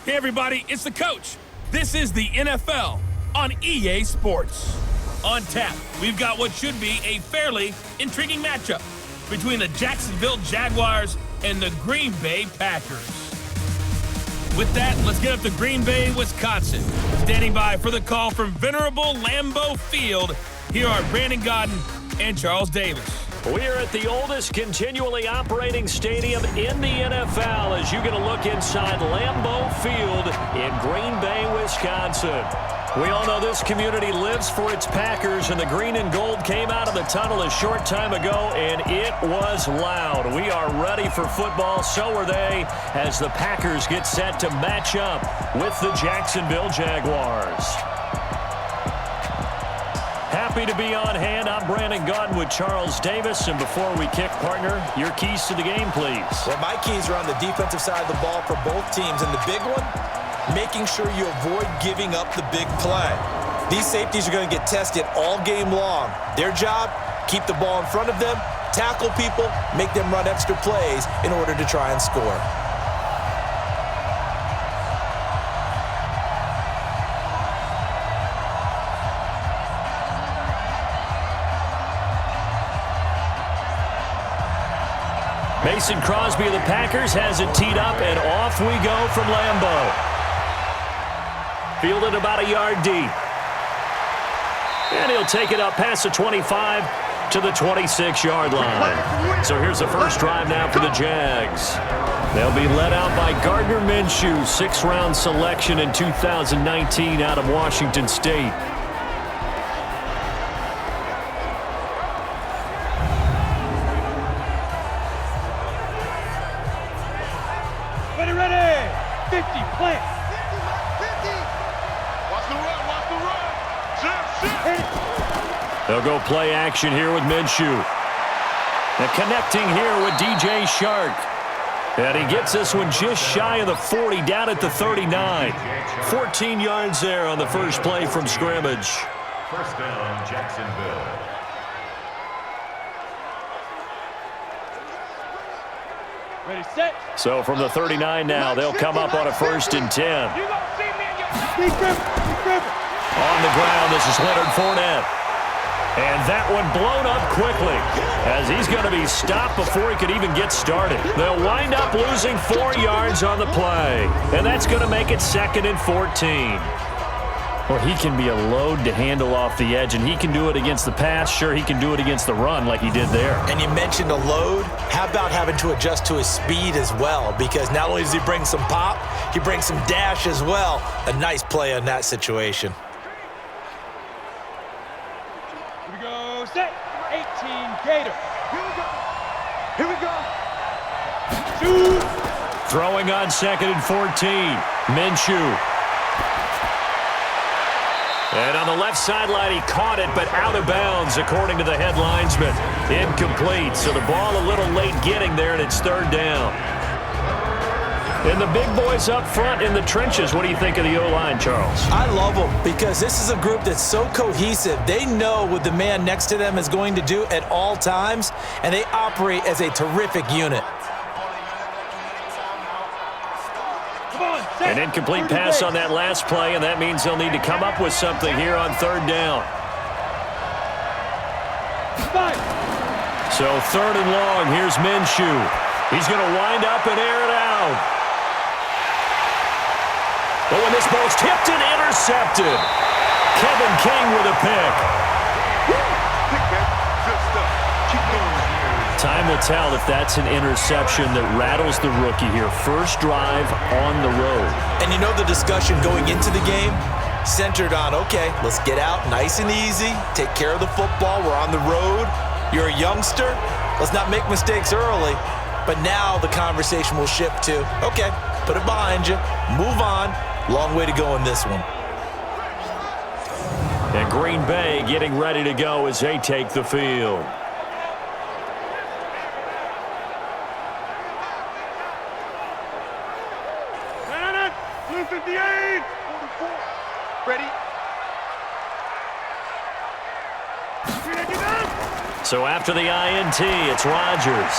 Hey everybody, it's the coach. This is the NFL on EA Sports. On tap, we've got what should be a fairly intriguing matchup between the Jacksonville Jaguars and the Green Bay Packers. With that, let's get up to Green Bay, Wisconsin. Standing by for the call from venerable Lambeau Field, here are Brandon Godden and Charles Davis. We're at the oldest continually operating stadium in the NFL as you get a look inside Lambeau Field in Green Bay, Wisconsin. We all know this community lives for its Packers, and the green and gold came out of the tunnel a short time ago, and it was loud. We are ready for football, so are they, as the Packers get set to match up with the Jacksonville Jaguars. Happy to be on hand. I'm Brandon Godden with Charles Davis. And before we kick, partner, your keys to the game, please. Well, my keys are on the defensive side of the ball for both teams. And the big one, making sure you avoid giving up the big play. These safeties are going to get tested all game long. Their job, keep the ball in front of them, tackle people, make them run extra plays in order to try and score. Mason Crosby of the Packers has it teed up, and off we go from Lambeau. Fielded about a yard deep. And he'll take it up past the 25 to the 26-yard line. So here's the first drive now for the Jags. They'll be led out by Gardner Minshew, sixth-round selection in 2019 out of Washington State. Ready, 50, play. 50, watch the run. Shift. They'll go play action here with Minshew. And connecting here with DJ Shark. And he gets this one just shy of the 40, down at the 39. 14 yards there on the first play from scrimmage. First down, Jacksonville. Ready, set. So from the 39 now, they'll come up on a 1st and 10. Be grip. On the ground, this is Leonard Fournette. And that one blown up quickly as he's going to be stopped before he could even get started. They'll wind up losing 4 yards on the play. And that's going to make it 2nd and 14. Well, he can be a load to handle off the edge, and he can do it against the pass. Sure, he can do it against the run like he did there. And you mentioned a load. How about having to adjust to his speed as well? Because not only does he bring some pop, he brings some dash as well. A nice play on that situation. Here we go, set. 18, Gator. Here we go. Shoot. Throwing on 2nd and 14. Minshew. And on the left sideline, he caught it, but out of bounds, according to the head linesman. Incomplete, so the ball a little late getting there, and it's 3rd down. And the big boys up front in the trenches. What do you think of the O-line, Charles? I love them because this is a group that's so cohesive. They know what the man next to them is going to do at all times, and they operate as a terrific unit. An incomplete pass on that last play, and that means they'll need to come up with something here on 3rd down. So 3rd and long, here's Minshew. He's going to wind up and air it out. But when this ball's tipped and intercepted, Kevin King with a pick. Time will tell if that's an interception that rattles the rookie here. First drive on the road. And you know the discussion going into the game centered on, okay, let's get out nice and easy, take care of the football, we're on the road, you're a youngster, let's not make mistakes early. But now the conversation will shift to, okay, put it behind you, move on, long way to go in this one. And Green Bay getting ready to go as they take the field. Ready? So after the INT, it's Rodgers.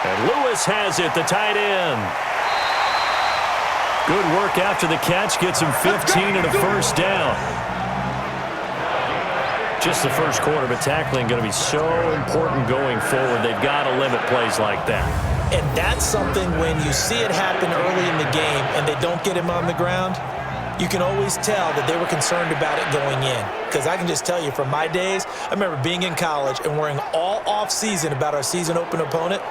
And Lewis has it, the tight end. Good work after the catch. Gets him 15 and a first down. Just the first quarter, but tackling going to be so important going forward. They've got to limit plays like that. And that's something when you see it happen early in the game and they don't get him on the ground, you can always tell that they were concerned about it going in. Because I can just tell you from my days, I remember being in college and worrying all off-season about our season open opponent,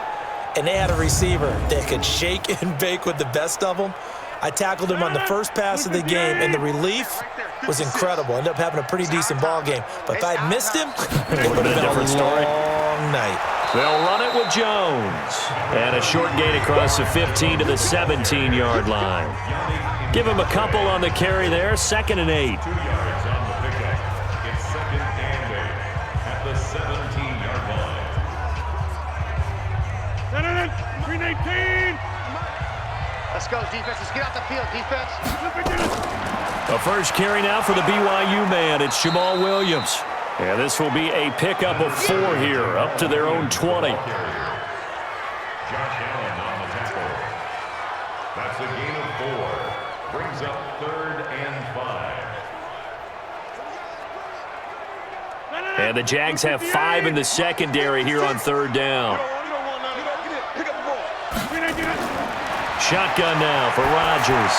and they had a receiver that could shake and bake with the best of them. I tackled him on the first pass of the game, and the relief was incredible. Ended up having a pretty decent ball game. But if I had missed him, it would have been a different story. Long night. They'll run it with Jones. And a short gain across the 15 to the 17-yard line. Give him a couple on the carry there. 2nd and 8. 2 yards on the pickup. It's 2nd and 8 at the 17-yard line. 319. Let's go, defense. Let's get out the field, defense. A first carry now for the BYU man. It's Jamal Williams. And this will be a pickup of 4 here, up to their own 20. Josh Allen on the tackle. That's a gain of 4. Brings up 3rd and 5. And the Jags have 5 in the secondary here on 3rd down. Shotgun now for Rodgers.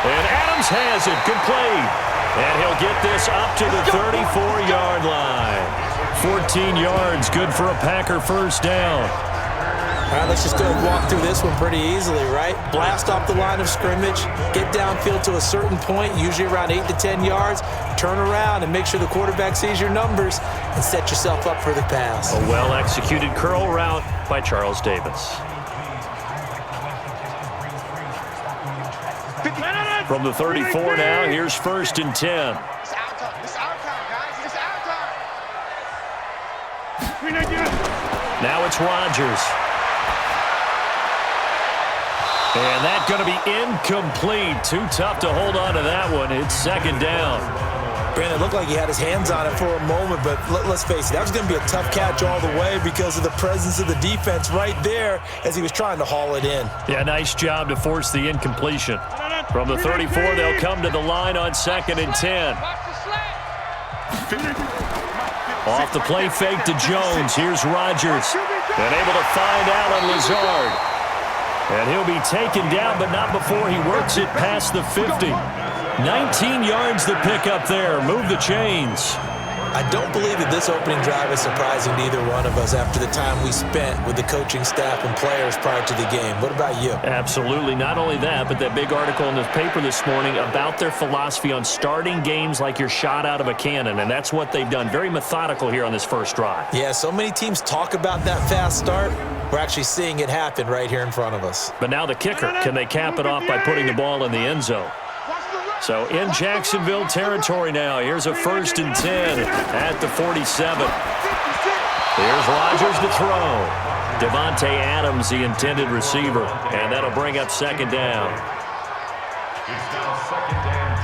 And Adams has it, complete. And he'll get this up to the 34-yard line. 14 yards, good for a Packer first down. All right, let's just go and walk through this one pretty easily, right? Blast off the line of scrimmage, get downfield to a certain point, usually around 8 to 10 yards, turn around and make sure the quarterback sees your numbers and set yourself up for the pass. A well-executed curl route by Charles Davis. From the 34 now, here's 1st and 10. It's our time. It's our time, guys. It's our time. Now it's Rodgers. And that's going to be incomplete. Too tough to hold on to that one. It's 2nd down. Brandon, it looked like he had his hands on it for a moment, but let's face it, that was going to be a tough catch all the way because of the presence of the defense right there as he was trying to haul it in. Yeah, nice job to force the incompletion. From the 34, they'll come to the line on 2nd and 10. Off the play fake to Jones. Here's Rodgers. And able to find Alan Lazard. And he'll be taken down, but not before he works it past the 50. 19 yards to pick up there. Move the chains. I don't believe that this opening drive is surprising to either one of us after the time we spent with the coaching staff and players prior to the game. What about you? Absolutely. Not only that, but that big article in the paper this morning about their philosophy on starting games like you're shot out of a cannon, and that's what they've done. Very methodical here on this first drive. Yeah, so many teams talk about that fast start. We're actually seeing it happen right here in front of us. But now the kicker. Can they cap it off by putting the ball in the end zone? So in Jacksonville territory now. Here's a 1st and 10 at the 47. Here's Rodgers to throw. Devontae Adams, the intended receiver. And that'll bring up 2nd down. It's now 2nd and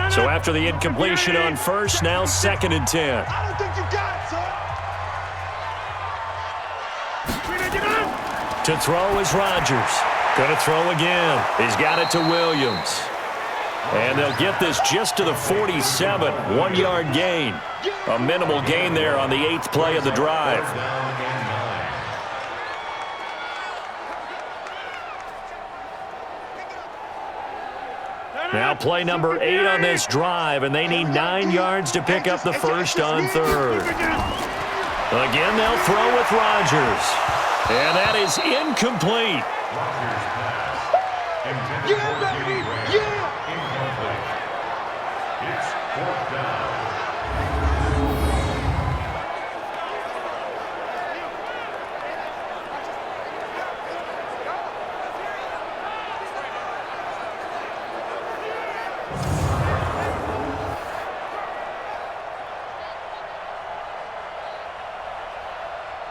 10. So after the incompletion on 1st, now 2nd and 10. I don't think you got it, son. To throw is Rodgers. Going to throw again. He's got it to Williams. And they'll get this just to the 47. 1-yard gain. A minimal gain there on the 8th play of the drive. Now play number 8 on this drive, and they need 9 yards to pick up the first on 3rd. Again, they'll throw with Rodgers. And that is incomplete. Yeah, baby. Yeah. It's 4th down.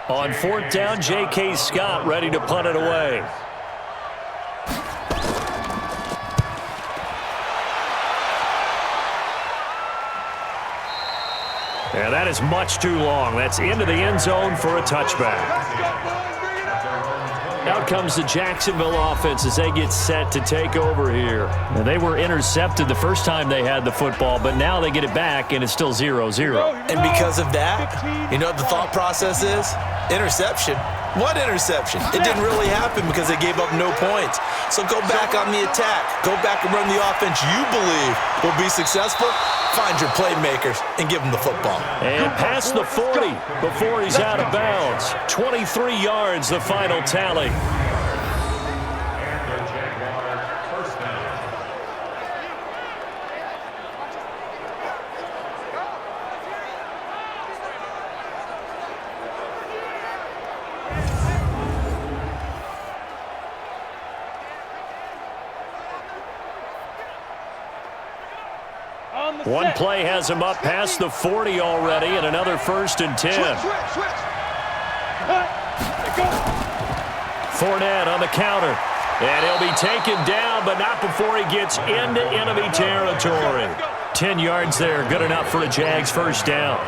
On 4th down, J.K. Scott ready to punt it away. And that is much too long. That's into the end zone for a touchback. Out comes the Jacksonville offense as they get set to take over here. Now, they were intercepted the first time they had the football, but now they get it back, and it's still 0-0. And because of that, you know what the thought process is? Interception. What interception? It didn't really happen because they gave up no points. So go back on the attack. Go back and run the offense you believe will be successful. Find your playmakers and give them the football. And past the 40 before he's out of bounds. 23 yards, the final tally. And the Jaguars first down. One play has him up past the 40 already, and another 1st and 10. Fournette on the counter. And he'll be taken down, but not before he gets into enemy territory. 10 yards there, good enough for a Jags first down.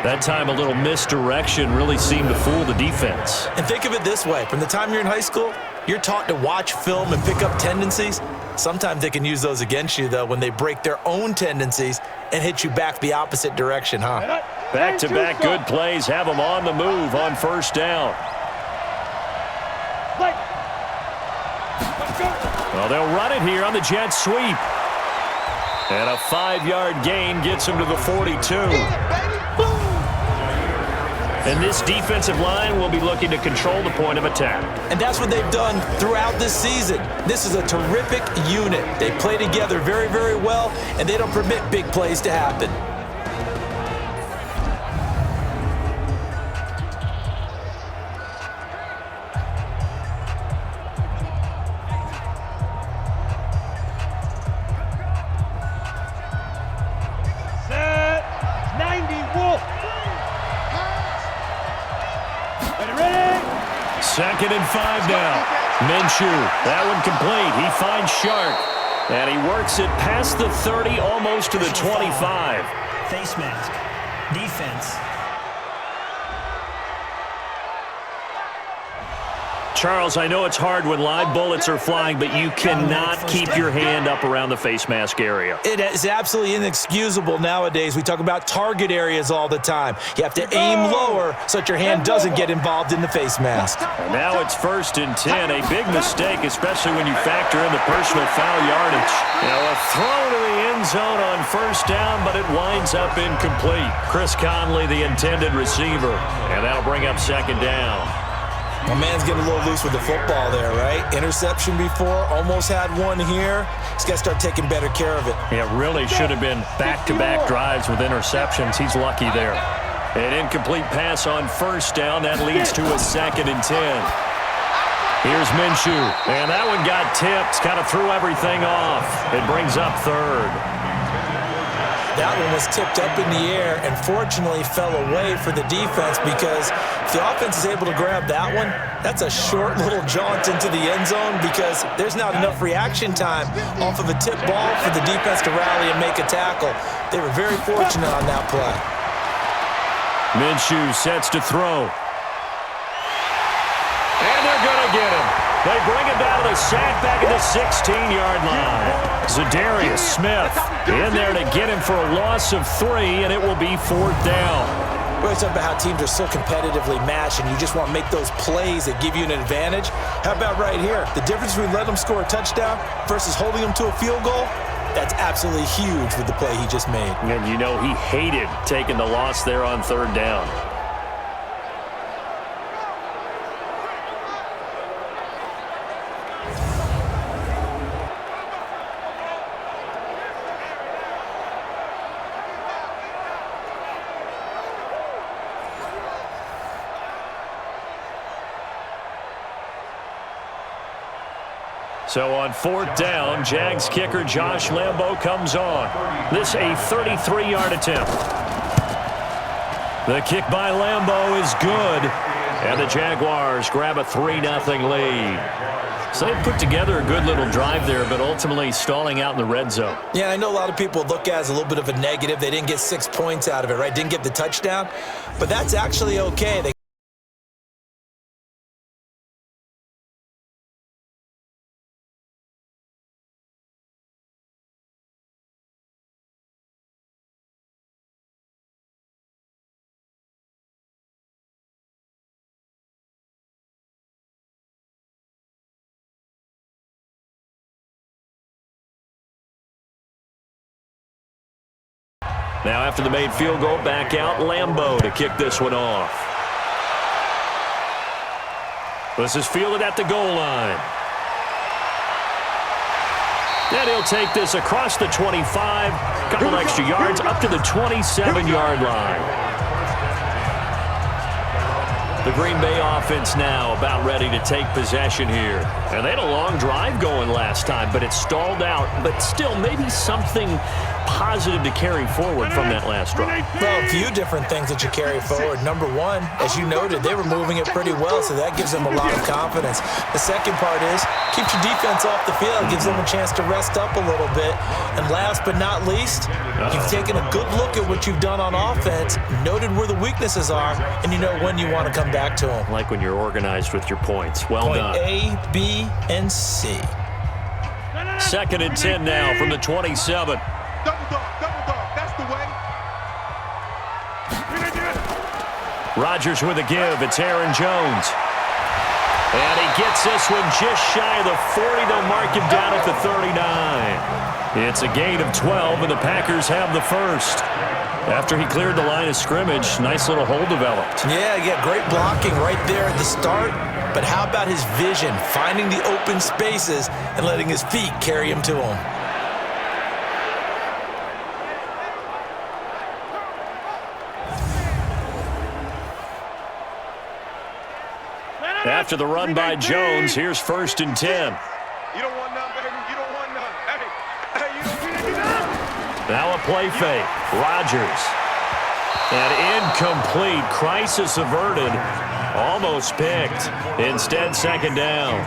That time a little misdirection really seemed to fool the defense. And think of it this way. From the time you're in high school, you're taught to watch film and pick up tendencies. Sometimes they can use those against you, though, when they break their own tendencies and hit you back the opposite direction, huh? Back-to-back good plays have them on the move on first down. Well, they'll run it here on the jet sweep. And a 5-yard gain gets them to the 42. And this defensive line will be looking to control the point of attack. And that's what they've done throughout this season. This is a terrific unit. They play together very, very well, and they don't permit big plays to happen. Set. 90 Wolf. Ready? 2nd and 5 now. Minshew, that one complete. He finds Shark, and he works it past the 30, almost to the 25. Face mask. Defense. Charles, I know it's hard when live bullets are flying, but you cannot keep your hand up around the face mask area. It is absolutely inexcusable nowadays. We talk about target areas all the time. You have to aim lower so that your hand doesn't get involved in the face mask. And now it's 1st and 10. A big mistake, especially when you factor in the personal foul yardage. Now a throw to the end zone on first down, but it winds up incomplete. Chris Conley, the intended receiver. And that'll bring up 2nd down. My man's getting a little loose with the football there, right? Interception before, almost had one here. He's got to start taking better care of it. It really should have been back-to-back drives with interceptions. He's lucky there. An incomplete pass on first down. That leads to a 2nd and 10. Here's Minshew. And that one got tipped. Kind of threw everything off. It brings up 3rd. That one was tipped up in the air and fortunately fell away for the defense because if the offense is able to grab that one, that's a short little jaunt into the end zone because there's not enough reaction time off of a tip ball for the defense to rally and make a tackle. They were very fortunate on that play. Minshew sets to throw. And they're going to get him. They bring him down to the sack back at the 16-yard line. Zadarius Smith in there to get him for a loss of 3, and it will be 4th down. We're talking about how teams are so competitively matched, and you just want to make those plays that give you an advantage. How about right here? The difference between letting them score a touchdown versus holding them to a field goal, that's absolutely huge with the play he just made. And you know he hated taking the loss there on 3rd down. So on 4th down, Jags kicker Josh Lambo comes on. This a 33-yard attempt. The kick by Lambo is good. And the Jaguars grab a 3-0 lead. So they put together a good little drive there, but ultimately stalling out in the red zone. Yeah, I know a lot of people look at it as a little bit of a negative. They didn't get 6 points out of it, right? Didn't get the touchdown. But that's actually okay. Now after the made field goal, back out Lambeau to kick this one off. This is fielded at the goal line. And he'll take this across the 25, couple extra yards up to the 27-yard line. The Green Bay offense now about ready to take possession here. And they had a long drive going last time, but it stalled out. But still, maybe something positive to carry forward from that last drive. Well, a few different things that you carry forward. Number one, as you noted, they were moving it pretty well, so that gives them a lot of confidence. The second part is, keeps your defense off the field, gives them a chance to rest up a little bit. And last but not least, you've taken a good look at what you've done on offense, noted where the weaknesses are, and you know when you want to come back to them. Like when you're organized with your points. Well done. Point A, B, and C. 2nd and 10 now from the 27. Double dog, that's the way. Rodgers with a give. It's Aaron Jones. And he gets this one just shy of the 40. They'll mark him down at the 39. It's a gain of 12, and the Packers have the first. After he cleared the line of scrimmage, nice little hole developed. Yeah, great blocking right there at the start. But how about his vision, finding the open spaces and letting his feet carry him to him? After the run by Jones, here's 1st and 10. You don't want none, baby. You don't want none. Hey, you don't want none. Now a play fake. Rodgers. And incomplete. Crisis averted. Almost picked. Instead, 2nd down.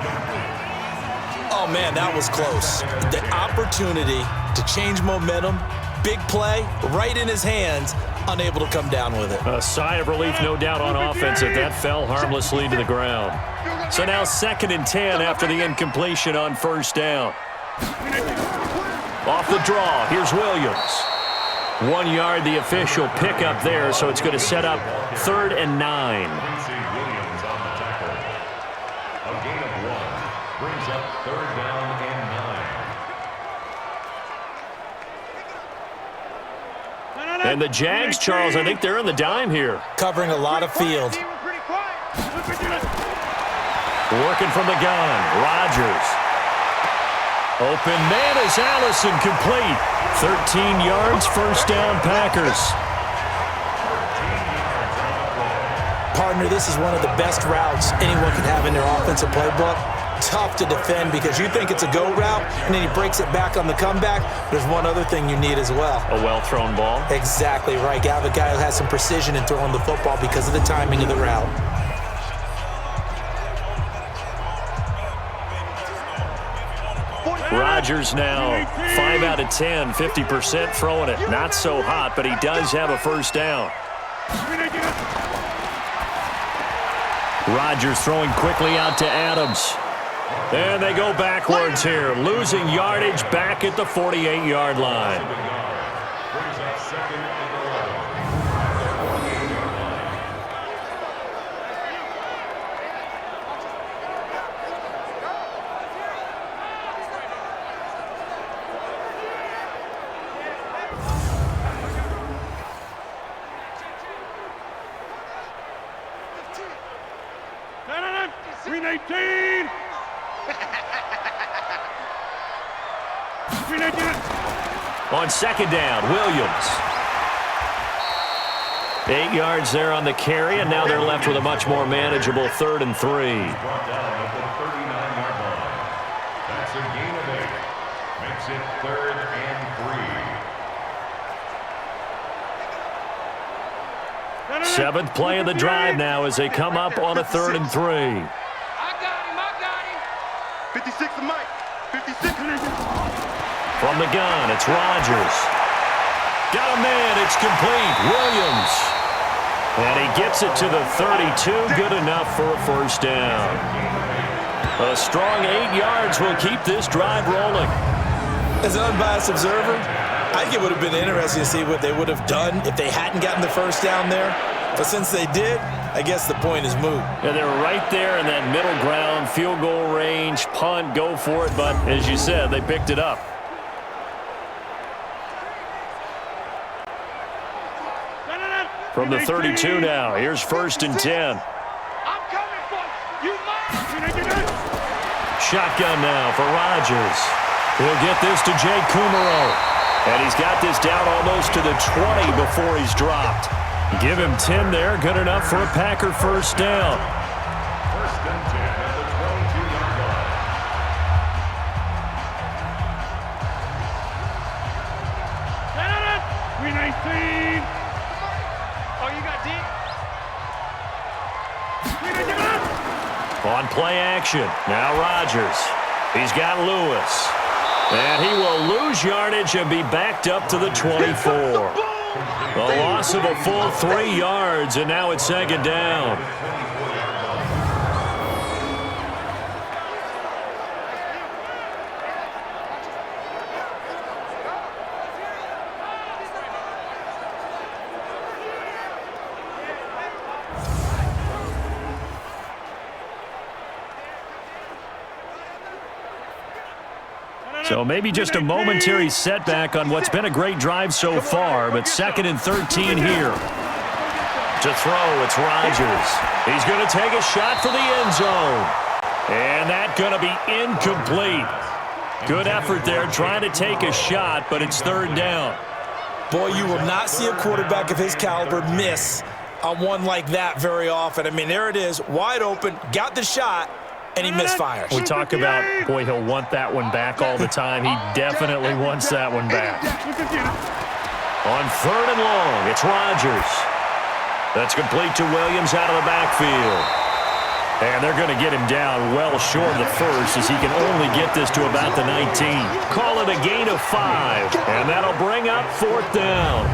Oh, man, that was close. The opportunity to change momentum, big play, right in his hands, unable to come down with it. A sigh of relief, no doubt, on offense if that fell harmlessly to the ground. So now 2nd and 10 after the incompletion on 1st down. Off the draw, here's Williams. 1 yard, the official pickup there, so it's going to set up 3rd and 9. Williams on the tackle. A gain of 1 brings up 3rd down and 9. And the Jags, Charles, I think they're on the dime here. Covering a lot of field. Working from the gun, Rodgers. Open man is Allison, complete. 13 yards, 1st down, Packers. Partner, this is one of the best routes anyone can have in their offensive playbook. Tough to defend because you think it's a go route, and then he breaks it back on the comeback. There's one other thing you need as well. A well-thrown ball. Exactly right. You have a guy who has some precision in throwing the football because of the timing of the route. Rodgers now 5 out of 10, 50% throwing it. Not so hot, but he does have a 1st down. Rodgers throwing quickly out to Adams. And they go backwards here, losing yardage back at the 48-yard line. Brings up 2nd and 319. On 2nd down, Williams. 8 yards there on the carry, and now they're left with a much more manageable 3rd and 3. brought down at the 39-yard line. That's a gain of 8. Makes it 3rd and 3. Seventh play of the drive now as they come up on a 3rd and 3. I got him. 56 to Mike. 56. From the gun, it's Rodgers. Got a man, it's complete. Williams. And he gets it to the 32, good enough for a first down. A strong 8 yards will keep this drive rolling. As an unbiased observer, I think it would have been interesting to see what they would have done if they hadn't gotten the first down there. But since they did, I guess the point is moot. Yeah, they were right there in that middle ground, field goal range, punt, go for it. But as you said, they picked it up. From the 32 now, here's 1st and 10. I'm coming for you. Shotgun now for Rodgers. He'll get this to Jay Kumaro. And he's got this down almost to the 20 before he's dropped. Give him 10 there, good enough for a Packer first down. 1st and 10 at the 22-yard line. Oh, you got deep? On play action, now Rodgers. He's got Lewis. And he will lose yardage and be backed up to the 24. A loss of a full 3 yards, and now it's 2nd down. So maybe just a momentary setback on what's been a great drive so far, but 2nd and 13 here. To throw, it's Rodgers. He's going to take a shot for the end zone. And that's going to be incomplete. Good effort there trying to take a shot, but it's 3rd down. Boy, you will not see a quarterback of his caliber miss on one like that very often. I mean, there it is, wide open, got the shot, and he misfires. We talk about, boy, he'll want that one back all the time. He definitely wants that one back. On 3rd and long, it's Rodgers. That's complete to Williams out of the backfield. And they're going to get him down well short of the first as he can only get this to about the 19. Call it a gain of 5, and that'll bring up 4th down.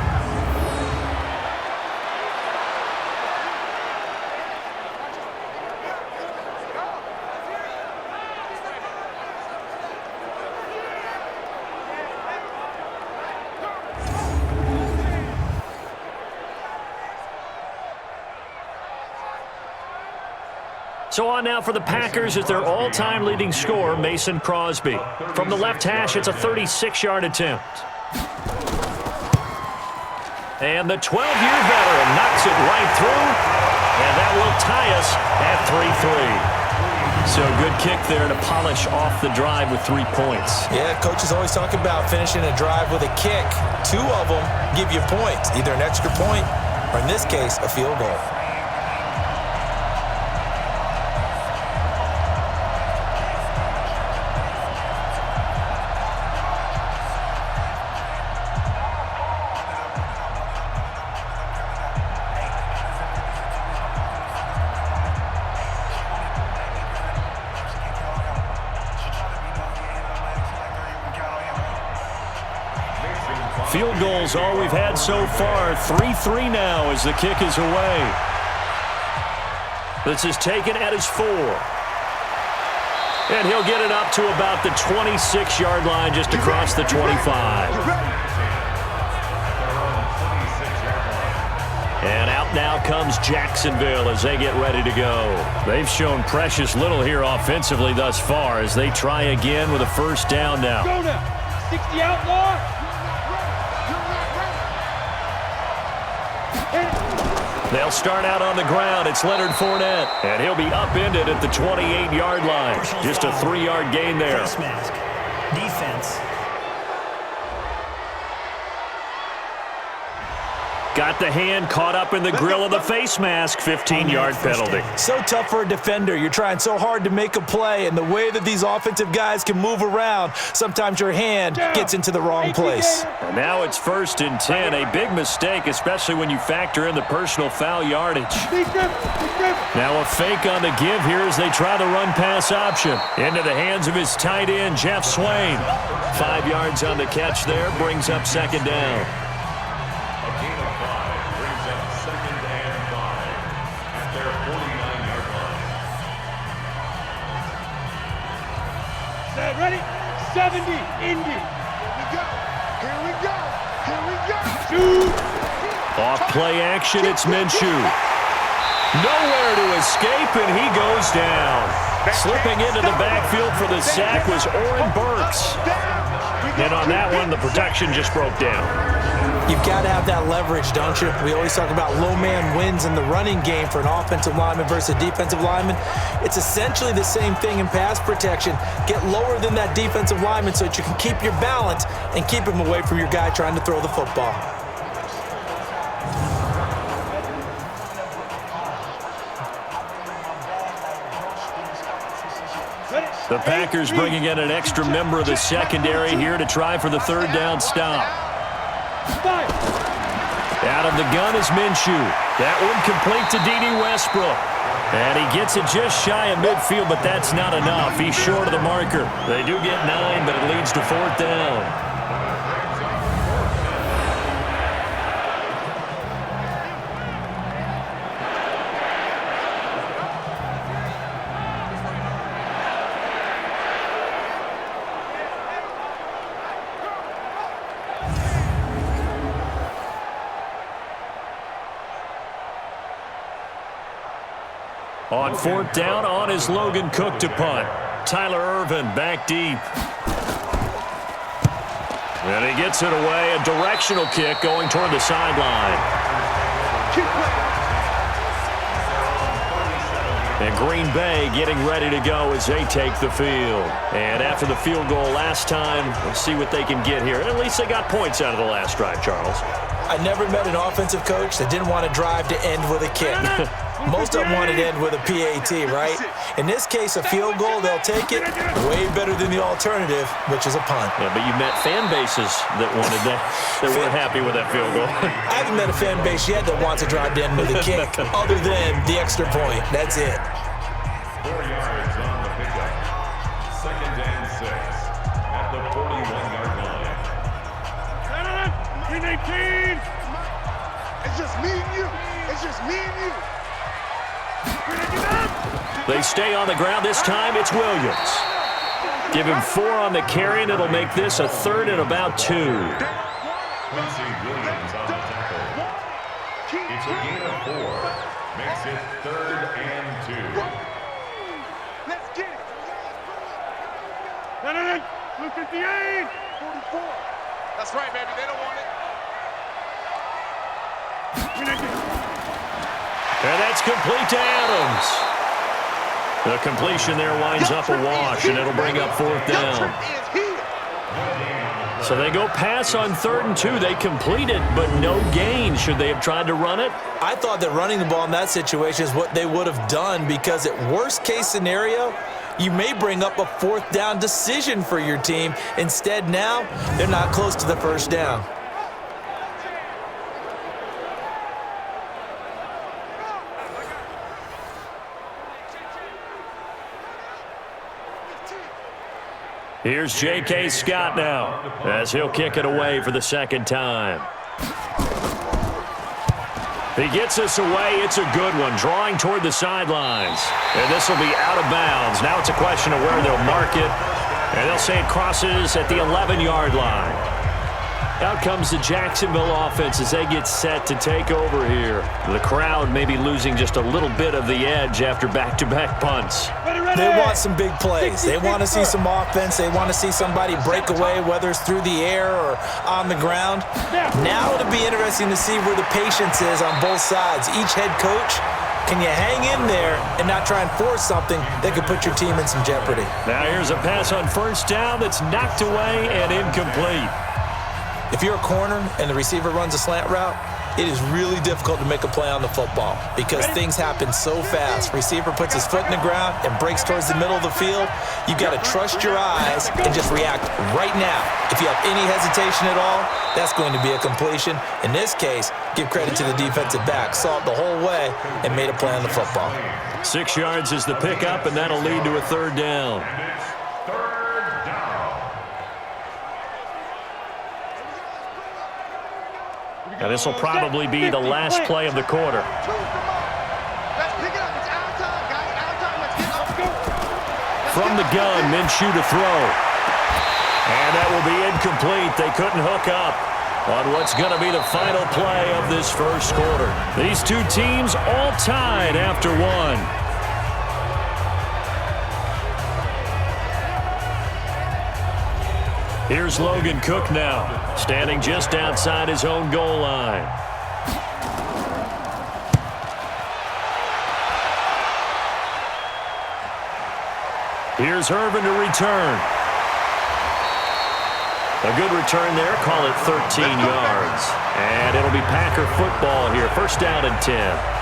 So on now for the Packers is their all-time leading scorer, Mason Crosby. From the left hash, it's a 36-yard attempt. And the 12-year veteran knocks it right through, and that will tie us at 3-3. So good kick there to polish off the drive with 3 points. Yeah, coaches always talk about finishing a drive with a kick. 2 of them give you points, either an extra point or, in this case, a field goal. Field goals all we've had so far. 3-3 now as the kick is away. This is taken at his 4. And he'll get it up to about the 26-yard line just across the 25. And out now comes Jacksonville as they get ready to go. They've shown precious little here offensively thus far as they try again with a first down now. Go now. 60 outlaw. They'll start out on the ground. It's Leonard Fournette, and he'll be upended at the 28-yard line. Just a 3-yard gain there. Face mask. Defense. Got the hand caught up in the grill of the face mask. 15-yard penalty. So tough for a defender. You're trying so hard to make a play, and the way that these offensive guys can move around, sometimes your hand gets into the wrong place. And now it's 1st and 10. A big mistake, especially when you factor in the personal foul yardage. Now a fake on the give here as they try the run-pass option. Into the hands of his tight end, Jeff Swain. 5 yards on the catch there, brings up 2nd down. Ready? 70, Indy. Here we go. Here we go. Shoot. Off play action, it's Minshew. Nowhere to escape, and he goes down. Slipping into the backfield for the sack was Oren Burks. And on that one, the protection just broke down. You've got to have that leverage, don't you? We always talk about low man wins in the running game for an offensive lineman versus a defensive lineman. It's essentially the same thing in pass protection. Get lower than that defensive lineman so that you can keep your balance and keep him away from your guy trying to throw the football. The Packers bringing in an extra member of the secondary here to try for the 3rd down stop. Out of the gun is Minshew. That one complete to D.D. Westbrook. And he gets it just shy of midfield, but that's not enough. He's short of the marker. They do get 9, but it leads to 4th down. On 4th down, on is Logan Cook to punt. Tyler Ervin back deep. And he gets it away. A directional kick going toward the sideline. And Green Bay getting ready to go as they take the field. And after the field goal last time, we'll see what they can get here. At least they got points out of the last drive, Charles. I never met an offensive coach that didn't want to drive to end with a kick. Most of them wanted to end with a PAT, right? In this case, a field goal, they'll take it way better than the alternative, which is a punt. Yeah, but you met fan bases that wanted that, that weren't happy with that field goal. I haven't met a fan base yet that wants to drive to end with a kick, other than the extra point. That's it. 4 yards on the pickup. 2nd and 6 at the 41-yard line. 319. It's just me and you. It's just me and you. They stay on the ground. This time it's Williams. Give him 4 on the carry, and it'll make this a 3rd and about 2. Quincy Williams on the tackle. It's a gain of 4. Makes it 3rd and 2. Let's get it. 258. 44. That's right, baby. They don't want it. And that's complete to Adams. The completion there winds up a wash, and it'll bring up 4th down. So they go pass on 3rd and 2. They complete it, but no gain. Should they have tried to run it? I thought that running the ball in that situation is what they would have done, because at worst case scenario, you may bring up a 4th down decision for your team. Instead, now they're not close to the 1st down. Here's J.K. Scott now as he'll kick it away for the 2nd time. He gets this away. It's a good one, drawing toward the sidelines. And this will be out of bounds. Now it's a question of where they'll mark it. And they'll say it crosses at the 11-yard line. Out comes the Jacksonville offense as they get set to take over here. The crowd may be losing just a little bit of the edge after back-to-back punts. They want some big plays. They want to see some offense. They want to see somebody break away, whether it's through the air or on the ground. Now it'll be interesting to see where the patience is on both sides. Each head coach, can you hang in there and not try and force something that could put your team in some jeopardy? Now here's a pass on 1st down that's knocked away and incomplete. If you're a corner and the receiver runs a slant route, It is really difficult to make a play on the football because things happen so fast. Receiver puts his foot in the ground and breaks towards the middle of the field. You've got to trust your eyes and just react right now. If you have any hesitation at all, that's going to be a completion. In this case, give credit to the defensive back. Saw it the whole way and made a play on the football. 6 yards is the pickup, and that'll lead to a third down. Now, this will probably be the last play of the quarter. From the gun, Minshew to throw. And that will be incomplete. They couldn't hook up on what's going to be the final play of this first quarter. These two teams all tied after one. Here's Logan Cook now, standing just outside his own goal line. Here's Irvin to return. A good return there, call it 13 yards. And it'll be Packer football here, first down and 10.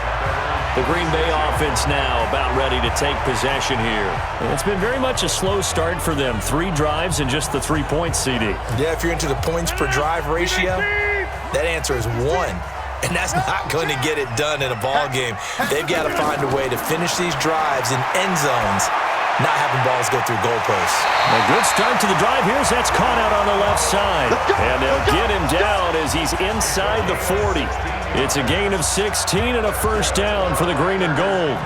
The Green Bay offense now about ready to take possession here. And it's been very much a slow start for them. 3 drives and just the 3 points, CD. Yeah, if you're into the points per drive ratio, that answer is 1. And that's not going to get it done in a ball game. They've got to find a way to finish these drives in end zones, not having balls go through goalposts. A good start to the drive. Here's that's caught out on the left side. And they'll get him down as he's inside the 40. It's a gain of 16 and a first down for the green and gold.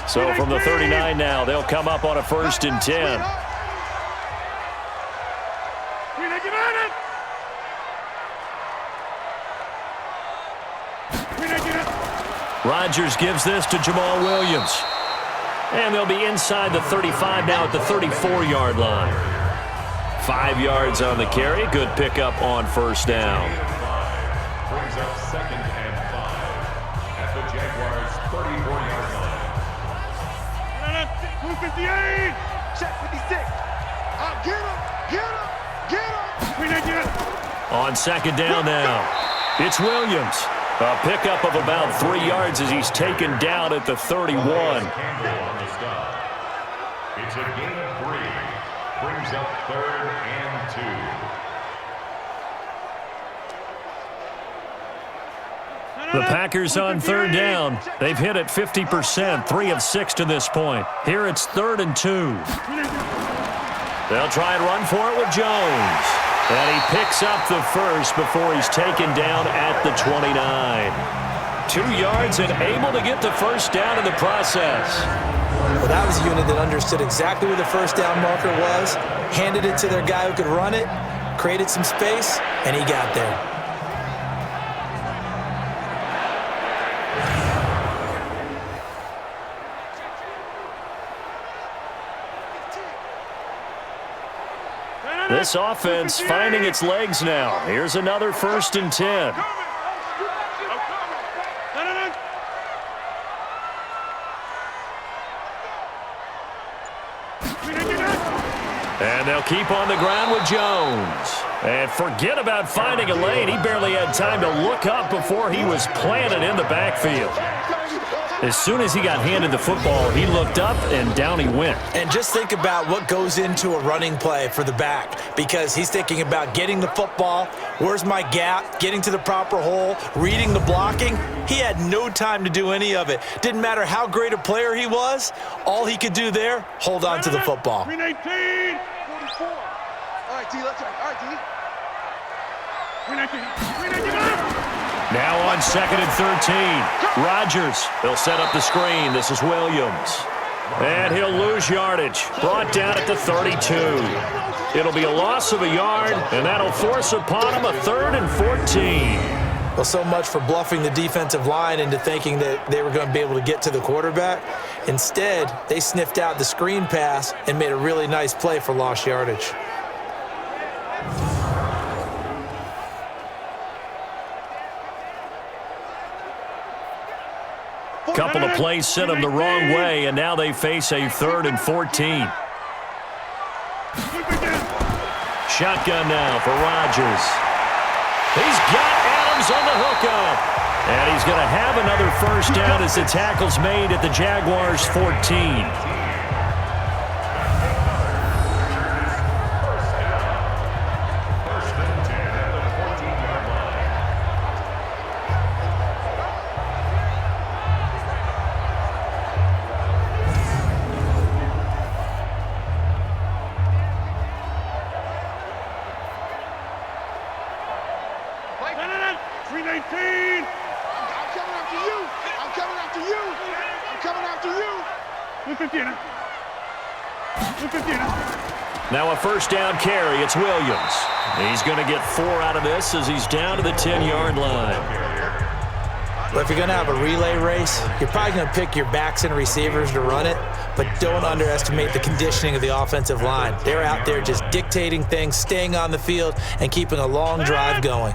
So from the 39 now, they'll come up on a first and 10. Rodgers gives this to Jamal Williams. And they'll be inside the 35 now at the 34-yard line. 5 yards on the carry. Good pickup on first down. Brings up second and 5 at the Jaguars' 34-yard line. 258. Check 56. Get him. On second down now, it's Williams. A pickup of about 3 yards as he's taken down at the 31. Campbell on the stop. It's a gain of 3. Brings up third and 2. The Packers on third down. They've hit it 50%, 3 of 6 to this point. Here it's 3rd and 2. They'll try and run for it with Jones. And he picks up the first before he's taken down at the 29. 2 yards and able to get the first down in the process. Well, that was a unit that understood exactly where the first down marker was, handed it to their guy who could run it, created some space, and he got there. This offense finding its legs now. Here's another first and 10. And they'll keep on the ground with Jones. And forget about finding a lane. He barely had time to look up before he was planted in the backfield. As soon as he got handed the football, he looked up and down he went. And just think about what goes into a running play for the back, because he's thinking about getting the football, where's my gap, getting to the proper hole, reading the blocking. He had no time to do any of it. Didn't matter how great a player he was, all he could do there, hold on to the football. 319, 44. All right, D, let's go. All right, D. 319. Now on 2nd and 13. Rodgers, they'll set up the screen. This is Williams. And he'll lose yardage. Brought down at the 32. It'll be a loss of a yard, and that'll force upon him a 3rd and 14. Well, so much for bluffing the defensive line into thinking that they were going to be able to get to the quarterback. Instead, they sniffed out the screen pass and made a really nice play for lost yardage. Couple of plays sent them the wrong way, and now they face a 3rd and 14. Shotgun now for Rodgers. He's got Adams on the hookup. And he's going to have another first down as the tackle's made at the Jaguars' 14. Now a first down carry. It's Williams. He's going to get 4 out of this as he's down to the 10-yard line. Well, if you're going to have a relay race, you're probably going to pick your backs and receivers to run it, but don't underestimate the conditioning of the offensive line. They're out there just dictating things, staying on the field, and keeping a long drive going.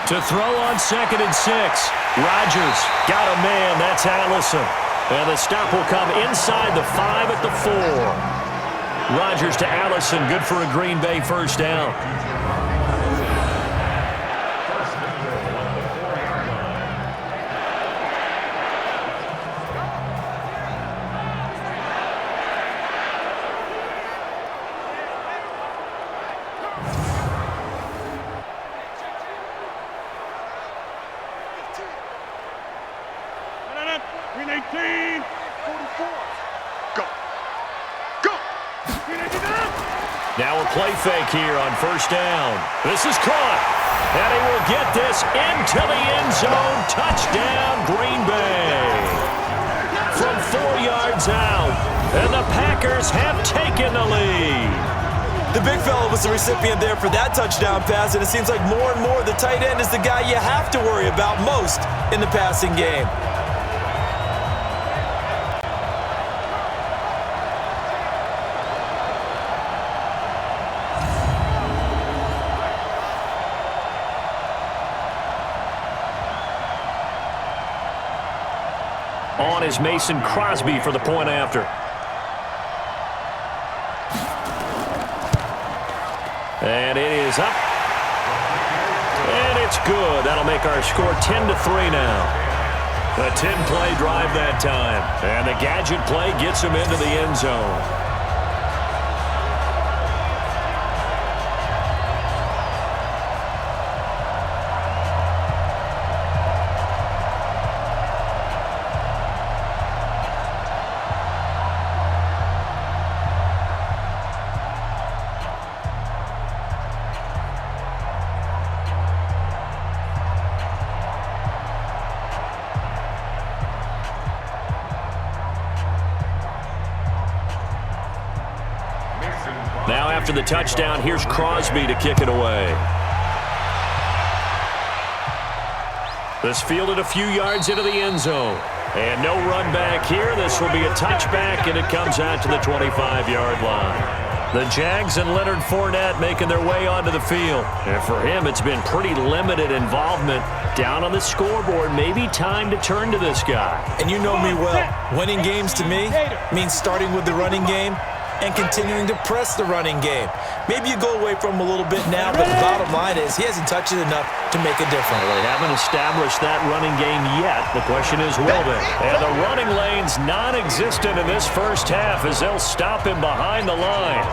To throw on 2nd and 6. Rodgers got a man. That's Allison. And the stop will come inside the 5 at the 4. Rodgers to Allison. Good for a Green Bay first down. Now a play fake here on first down. This is caught. And he will get this into the end zone. Touchdown, Green Bay. From 4 yards out. And the Packers have taken the lead. The big fella was the recipient there for that touchdown pass, and it seems like more and more the tight end is the guy you have to worry about most in the passing game. On is Mason Crosby for the point after. And it is up. And it's good. That'll make our score 10-3 now. A 10-play drive that time. And the gadget play gets him into the end zone. Now after the touchdown, here's Crosby to kick it away. This fielded a few yards into the end zone. And no run back here. This will be a touchback, and it comes out to the 25-yard line. The Jags and Leonard Fournette making their way onto the field. And for him, it's been pretty limited involvement. Down on the scoreboard, maybe time to turn to this guy. And you know me well. Winning games to me means starting with the running game and continuing to press the running game. Maybe you go away from him a little bit now, but the bottom line is he hasn't touched it enough to make a difference. Well, they haven't established that running game yet. The question is, will they? And the running lane's non-existent in this first half as they'll stop him behind the line.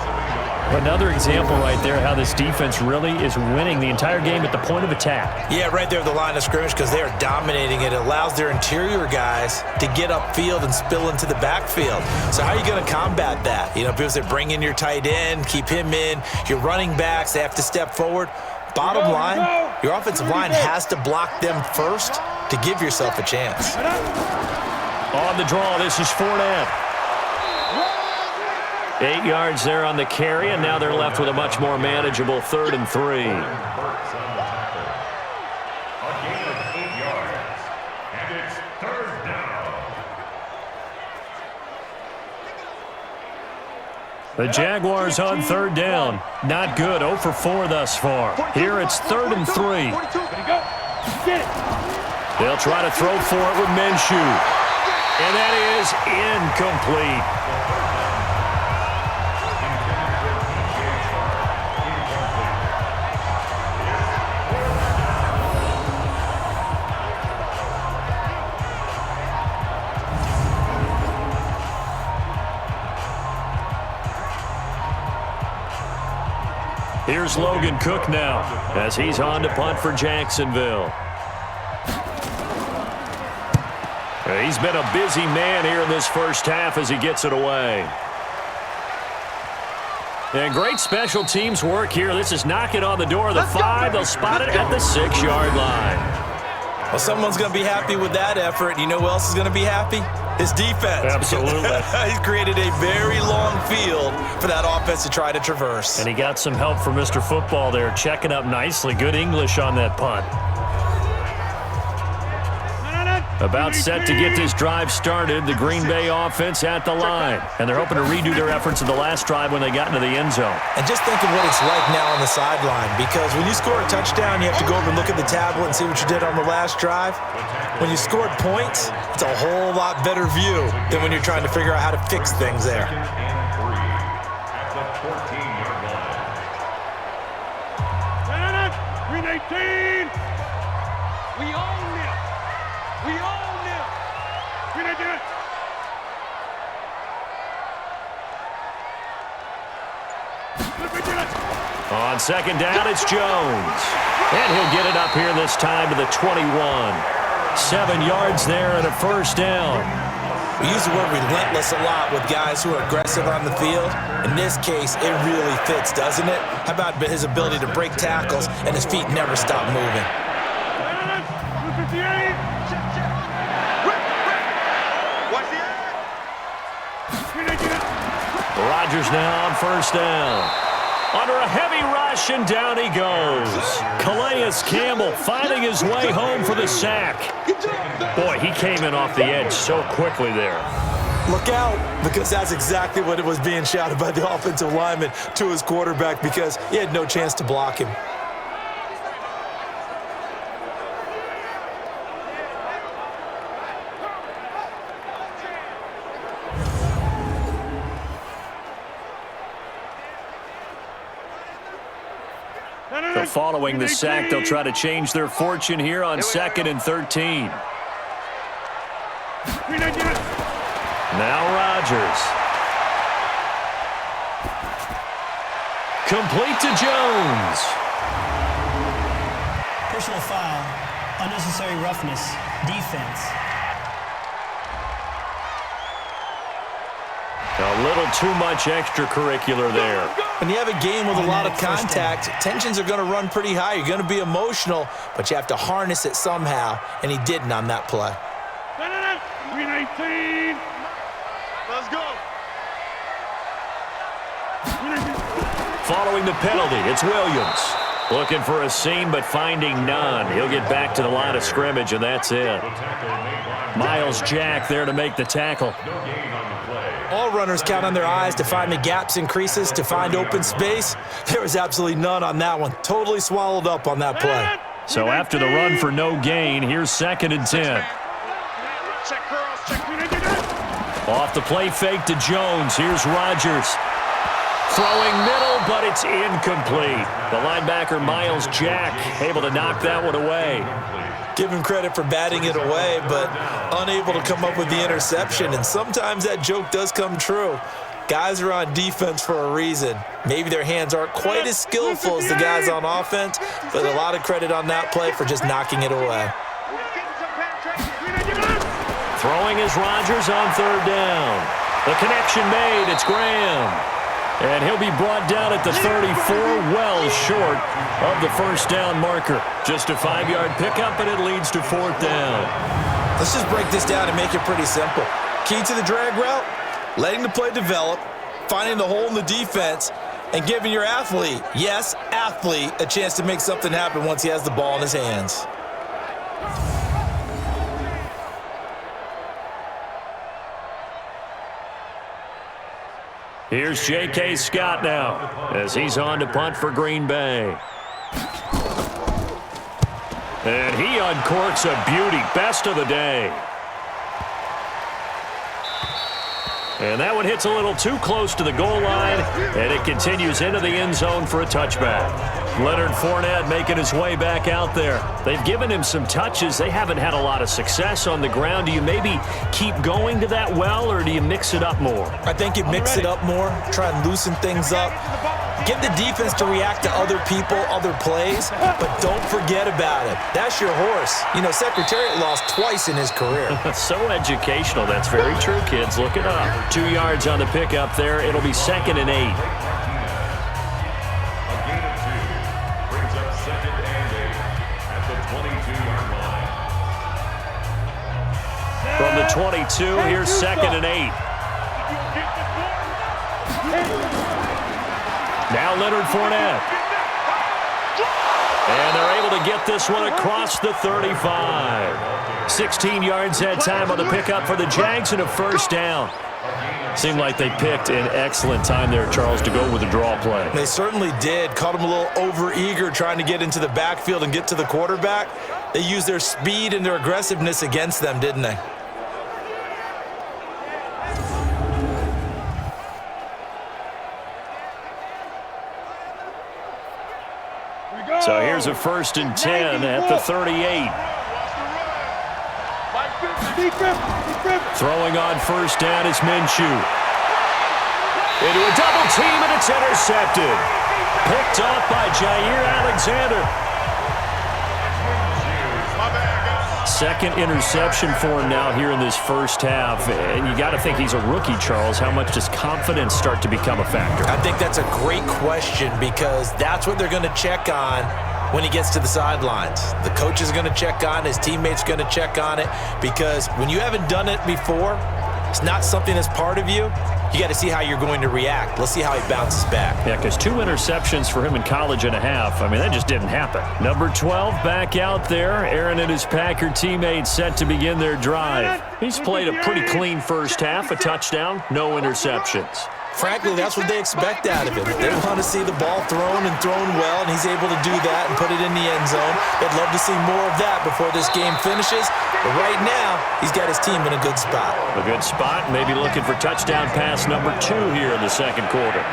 Another example right there how this defense really is winning the entire game at the point of attack. Yeah, right there at the line of scrimmage because they are dominating it. It allows their interior guys to get upfield and spill into the backfield. So how are you going to combat that? You know, people say bring in your tight end, keep him in. Your running backs, they have to step forward. Bottom line, your offensive line has to block them first to give yourself a chance. On the draw, this is Fournette. 8 yards there on the carry, and now they're left with a much more manageable 3rd and 3. A gain of 8 yards, and it's 3rd down. The Jaguars on third down. Not good. 0 for 4 thus far. Here it's 3rd and 3. They'll try to throw for it with Minshew. And that is incomplete. Here's Logan Cook now as he's on to punt for Jacksonville. He's been a busy man here in this first half as he gets it away. And great special teams work here. This is knocking on the door of the 5. They'll spot it at the 6-yard line. Well, someone's going to be happy with that effort. You know who else is going to be happy? His defense. Absolutely. He's created a very long field for that offense to try to traverse. And he got some help from Mr. Football there, checking up nicely. Good English on that punt. About set to get this drive started, the Green Bay offense at the line. And they're hoping to redo their efforts of the last drive when they got into the end zone. And just think of what it's like now on the sideline, because when you score a touchdown, you have to go over and look at the tablet and see what you did on the last drive. When you scored points, it's a whole lot better view than when you're trying to figure out how to fix things there. At the 14-yard line. 318. We own it. We own it. 319. On second down, it's Jones. And he'll get it up here this time to the 21. 7 yards there and a first down. We use the word relentless a lot with guys who are aggressive on the field. In this case, it really fits, doesn't it? How about his ability to break tackles and his feet never stop moving? 258. Rodgers now on first down. Under a heavy rush, and down he goes. Calais Campbell finding his way home for the sack. Boy, he came in off the edge so quickly there. Look out, because that's exactly what it was being shouted by the offensive lineman to his quarterback, because he had no chance to block him. So following the sack, they'll try to change their fortune here on 2nd and 13. Now Rodgers. Complete to Jones. Personal foul. Unnecessary roughness. Defense. A little too much extracurricular there. When you have a game with a lot of contact, tensions are going to run pretty high. You're going to be emotional, but you have to harness it somehow, and he didn't on that play. 319. Let's go. Following the penalty, it's Williams. Looking for a seam, but finding none. He'll get back to the line of scrimmage, and that's it. Miles Jack there to make the tackle. All runners count on their eyes to find the gaps and creases, to find open space. There was absolutely none on that one. Totally swallowed up on that play. So after the run for no gain, here's 2nd and 10. Off the play fake to Jones. Here's Rodgers. Throwing middle, but it's incomplete. The linebacker, Miles Jack, able to knock that one away. Give him credit for batting it away, but unable to come up with the interception. And sometimes that joke does come true. Guys are on defense for a reason. Maybe their hands aren't quite as skillful as the guys on offense, but a lot of credit on that play for just knocking it away. Throwing is Rodgers on 3rd down. The connection made. It's Graham. And he'll be brought down at the 34, well short of the first down marker. Just a 5-yard pickup, and it leads to 4th down. Let's just break this down and make it pretty simple. Key to the drag route, letting the play develop, finding the hole in the defense, and giving your athlete, yes, athlete, a chance to make something happen once he has the ball in his hands. Here's J.K. Scott now as he's on to punt for Green Bay. And he uncorks a beauty. Best of the day. And that one hits a little too close to the goal line, and it continues into the end zone for a touchback. Leonard Fournette making his way back out there. They've given him some touches. They haven't had a lot of success on the ground. Do you maybe keep going to that well, or do you mix it up more? I think you mix it up more, try and loosen things up. Get the defense to react to other people, other plays, but don't forget about it. That's your horse. You know, Secretariat lost twice in his career. So educational. That's very true, kids. Look it up. 2 yards on the pickup there. It'll be 2nd and 8. A gain of 2 brings up 2nd and 8 at the 22-yard line. From the 22, here's 2nd and 8. Now Leonard Fournette. And they're able to get this one across the 35. 16 yards that time on the pickup for the Jags and a first down. Seemed like they picked an excellent time there, Charles, to go with the draw play. They certainly did. Caught them a little over-eager trying to get into the backfield and get to the quarterback. They used their speed and their aggressiveness against them, didn't they? So here's a 1st and 10 at the 38. Throwing on first down is Minshew. Into a double team, and it's intercepted. Picked off by Jair Alexander. 2nd interception for him now here in this first half. And you got to think he's a rookie, Charles. How much does confidence start to become a factor? I think that's a great question because that's what they're going to check on when he gets to the sidelines. The coach is going to check on it. His teammates are going to check on it because when you haven't done it before, it's not something that's part of you. You got to see how you're going to react. Let's see how he bounces back. Yeah, because 2 interceptions for him in college and a half. I mean, that just didn't happen. Number 12 back out there. Aaron and his Packer teammates set to begin their drive. He's played a pretty clean first half, a touchdown, no interceptions. Frankly, that's what they expect out of him. They want to see the ball thrown and thrown well, and he's able to do that and put it in the end zone. They'd love to see more of that before this game finishes. But right now, he's got his team in a good spot. A good spot, maybe looking for touchdown pass number 2 here in the second quarter.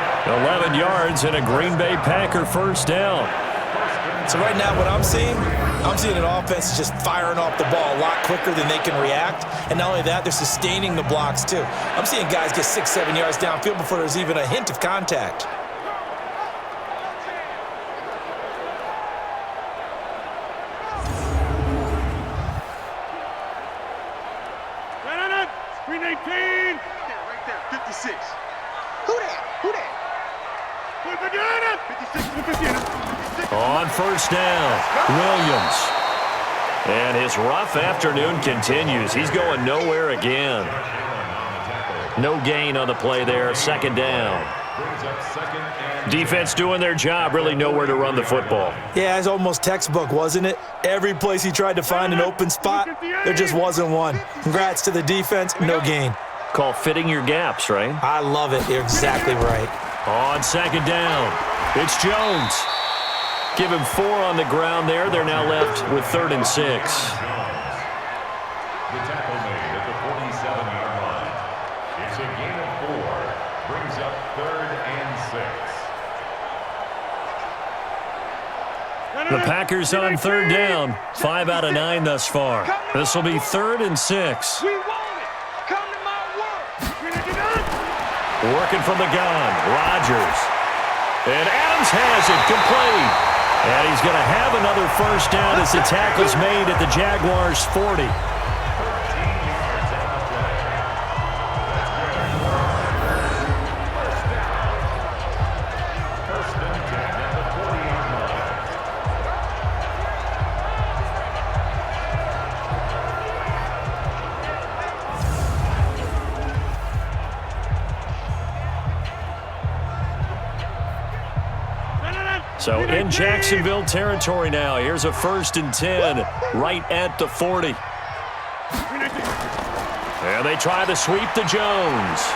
11 yards and a Green Bay Packer first down. So right now what I'm seeing an offense just firing off the ball a lot quicker than they can react. And not only that, they're sustaining the blocks too. I'm seeing guys get 6-7 yards downfield before there's even a hint of contact. Screen 18. Right there, 56. Who that? 56. On first down, Williams. And his rough afternoon continues. He's going nowhere again. No gain on the play there. 2nd down. Defense doing their job. Really nowhere to run the football. Yeah, it's almost textbook, wasn't it? Every place he tried to find an open spot, there just wasn't one. Congrats to the defense. No gain. Call fitting your gaps, right? I love it. You're exactly right. On 2nd down, it's Jones. Give him 4 on the ground there. They're now left with 3rd and 6. The tackle made at the 47-yard line. It's a gain of 4. Brings up 3rd and 6. The Packers on 3rd down. 5 out of 9 thus far. This will be 3rd and 6. We want it. Come to my work. Working from the gun, Rodgers. And Adams has it, complete. And he's going to have another first down as the tackle's made at the Jaguars' 40. So in Jacksonville territory now. Here's a 1st and 10 right at the 40. And they try to sweep to Jones.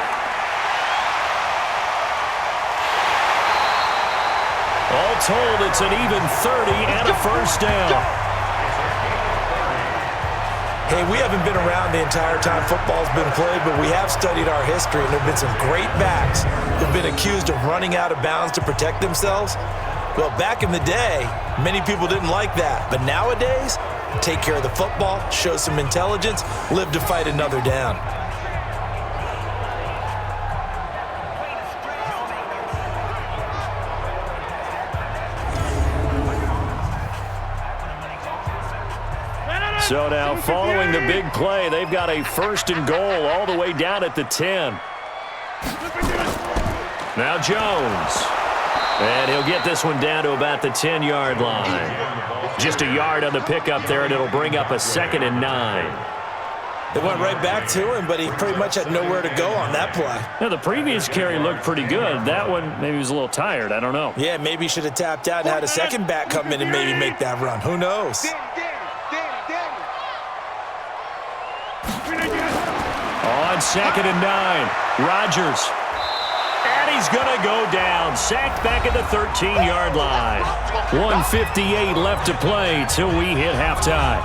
All told, it's an even 30 and a first down. Hey, we haven't been around the entire time football's been played, but we have studied our history, and there have been some great backs who've been accused of running out of bounds to protect themselves. Well, back in the day, many people didn't like that. But nowadays, take care of the football, show some intelligence, live to fight another down. So now, following the big play, they've got a first and goal all the way down at the 10. Now Jones. And he'll get this one down to about the 10-yard line. Just a yard on the pickup there, and it'll bring up a 2nd and 9. They went right back to him, but he pretty much had nowhere to go on that play. Now, the previous carry looked pretty good. That one, maybe he was a little tired. I don't know. Yeah, maybe he should have tapped out and had a second back come in and maybe make that run. Who knows? On 2nd and 9, Rodgers. And he's going to go down. Sacked back at the 13-yard line. 1:58 left to play till we hit halftime.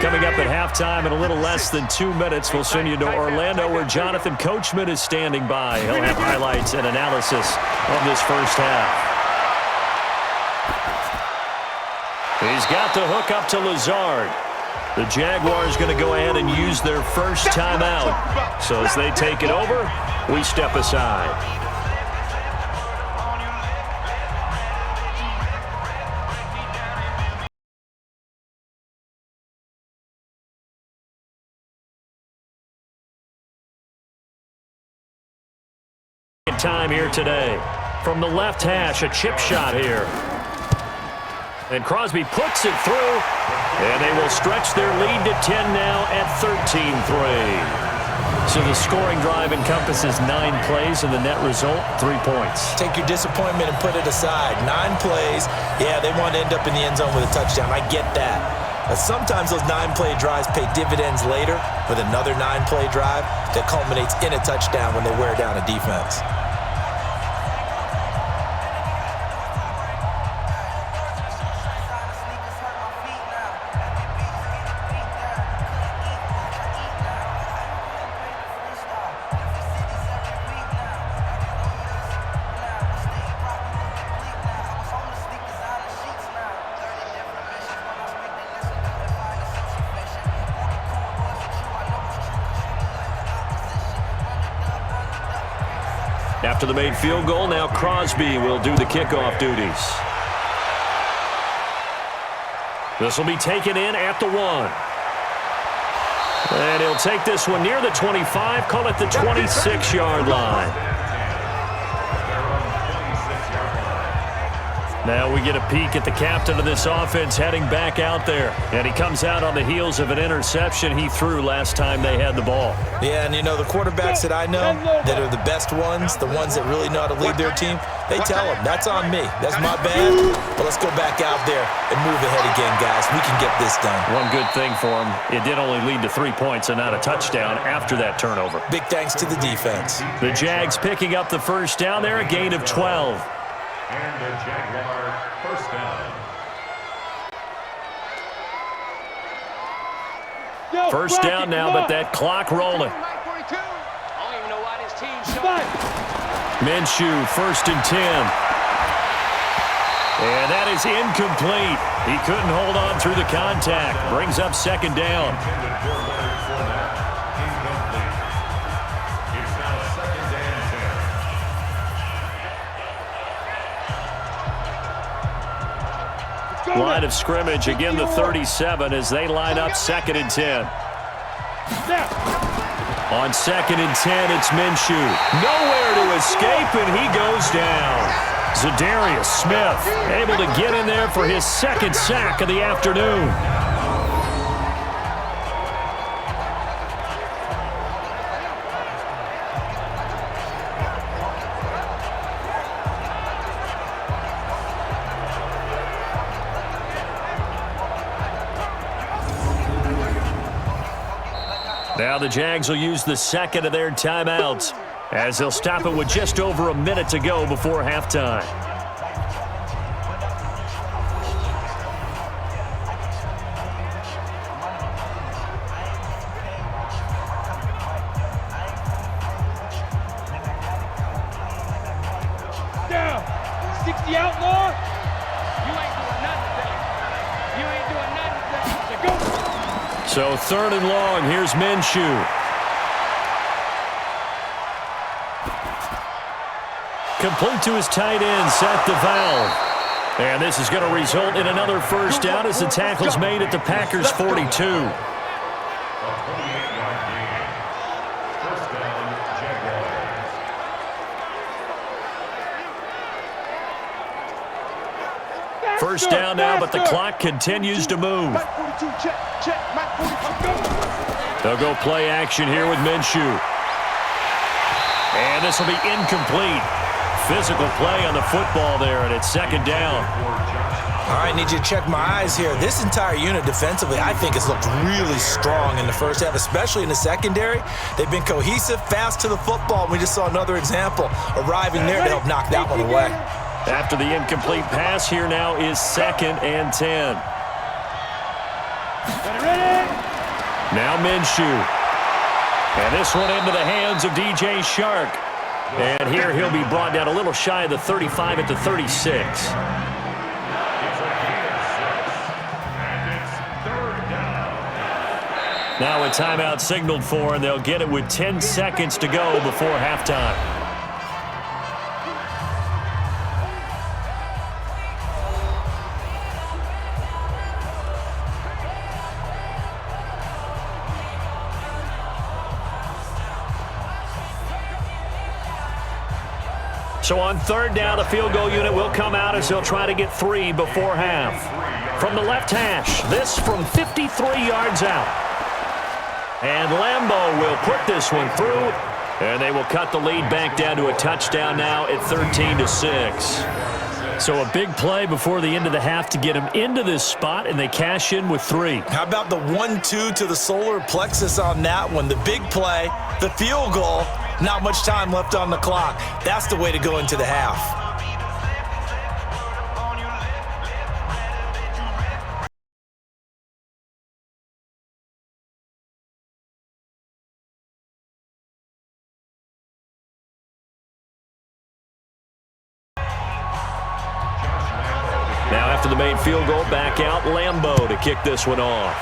Coming up at halftime in a little less than 2 minutes, we'll send you to Orlando where Jonathan Coachman is standing by. He'll have highlights and analysis of this first half. He's got the hook up to Lazard. The Jaguars going to go ahead and use their first timeout. So as they take it over, we step aside. Time here today. From the left hash, a chip shot here. And Crosby puts it through, and they will stretch their lead to 10 now at 13-3. So the scoring drive encompasses 9 plays, and the net result, 3 points. Take your disappointment and put it aside. 9 plays, yeah, they want to end up in the end zone with a touchdown. I get that. But sometimes those 9-play drives pay dividends later with another 9-play drive that culminates in a touchdown when they wear down a defense. After the made field goal, now Crosby will do the kickoff duties. This will be taken in at the 1. And he'll take this one near the 25, call it the 26-yard line. Now we get a peek at the captain of this offense heading back out there. And he comes out on the heels of an interception he threw last time they had the ball. Yeah, and you know, the quarterbacks that I know that are the best ones, the ones that really know how to lead their team, they tell them, that's on me. That's my bad. But let's go back out there and move ahead again, guys. We can get this done. One good thing for him, it did only lead to 3 points and not a touchdown after that turnover. Big thanks to the defense. The Jags picking up the first down there, a gain of 12. And the Jaguar first down. First down now, but that clock rolling. Minshew, 1st and 10. And that is incomplete. He couldn't hold on through the contact. Brings up 2nd down. Line of scrimmage, again the 37 as they line up 2nd and 10. On 2nd and 10, it's Minshew. Nowhere to escape, and he goes down. Zadarius Smith able to get in there for his 2nd sack of the afternoon. Now the Jags will use the second of their timeouts as they'll stop it with just over a minute to go before halftime. Down. 60 outlaw. You ain't doing nothing today. You ain't doing nothing today. So go. So 3rd and long, here's Minshew. Complete to his tight end, Seth the Valve. And this is going to result in another first down as the tackle's made at the Packers' 42. A 28-yard gain. First down, Jaguars. First down now, but the clock continues to move. They'll go play action here with Minshew. And this will be incomplete. Physical play on the football there, and it's 2nd down. All right, need you to check my eyes here. This entire unit defensively, I think, has looked really strong in the first half, especially in the secondary. They've been cohesive, fast to the football. We just saw another example arriving there to help knock that one away. After the incomplete pass, here now is 2nd and 10. Now Minshew. And this one into the hands of DJ Shark. And here he'll be brought down a little shy of the 35 at the 36. It's a gain of 6. And it's 3rd down. Now a timeout signaled for, and they'll get it with 10 seconds to go before halftime. So on 3rd down, the field goal unit will come out as they'll try to get 3 before half. From the left hash, this from 53 yards out. And Lambeau will put this one through, and they will cut the lead back down to a touchdown now at 13-6. So a big play before the end of the half to get them into this spot, and they cash in with 3. How about the 1-2 to the solar plexus on that one? The big play, the field goal. Not much time left on the clock. That's the way to go into the half. Now after the main field goal, back out Lambeau to kick this one off.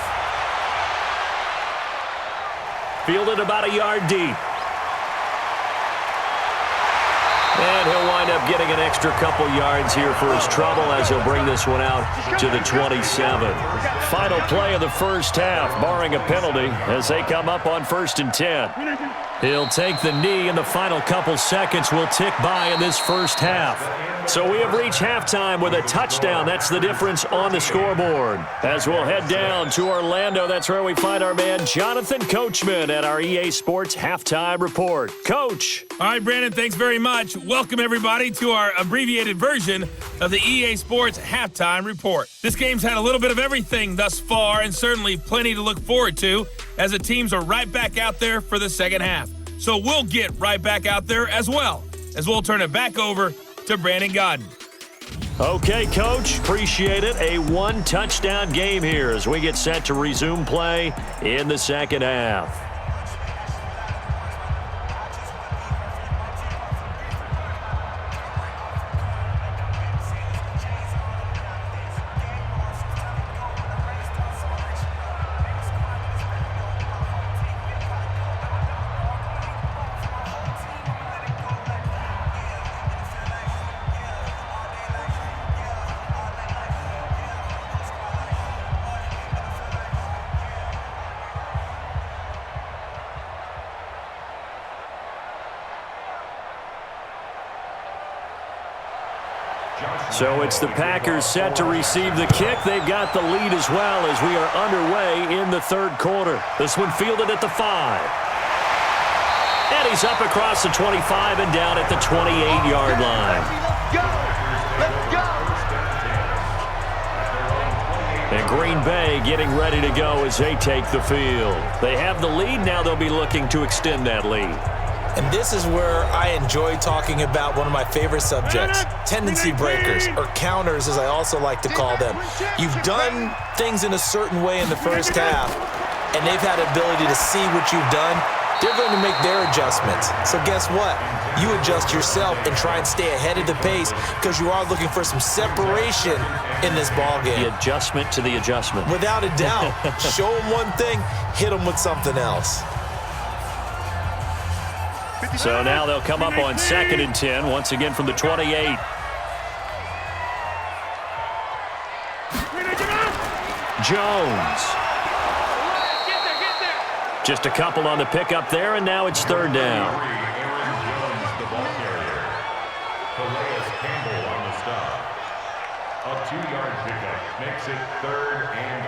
Fielded about a yard deep. And he'll wind up getting an extra couple yards here for his trouble as he'll bring this one out to the 27. Final play of the first half, barring a penalty, as they come up on 1st and 10. He'll take the knee, and the final couple seconds will tick by in this first half. So we have reached halftime with a touchdown. That's the difference on the scoreboard. As we'll head down to Orlando, that's where we find our man Jonathan Coachman at our EA Sports Halftime Report. Coach. All right, Brandon, thanks very much. Welcome, everybody, to our abbreviated version of the EA Sports Halftime Report. This game's had a little bit of everything thus far, and certainly plenty to look forward to as the teams are right back out there for the second half. So we'll get right back out there as well, as we'll turn it back over to Brandon Godden. Okay, Coach, appreciate it. A 1-touchdown game here as we get set to resume play in the second half. So it's the Packers set to receive the kick. They've got the lead as well as we are underway in the 3rd quarter. This one fielded at the 5. And he's up across the 25 and down at the 28-yard line. And Green Bay getting ready to go as they take the field. They have the lead. Now they'll be looking to extend that lead. And this is where I enjoy talking about one of my favorite subjects, tendency breakers, or counters as I also like to call them. You've done things in a certain way in the first half, and they've had the ability to see what you've done. They're going to make their adjustments. So guess what? You adjust yourself and try and stay ahead of the pace because you are looking for some separation in this ball game. The adjustment to the adjustment. Without a doubt. Show them one thing, hit them with something else. So now they'll come up on 2nd and 10, once again from the 28. Jones. Just a couple on the pickup there, and now it's 3rd down. Aaron Jones, the ball carrier. Calais Campbell on the stop. A 2-yard pickup makes it 3rd and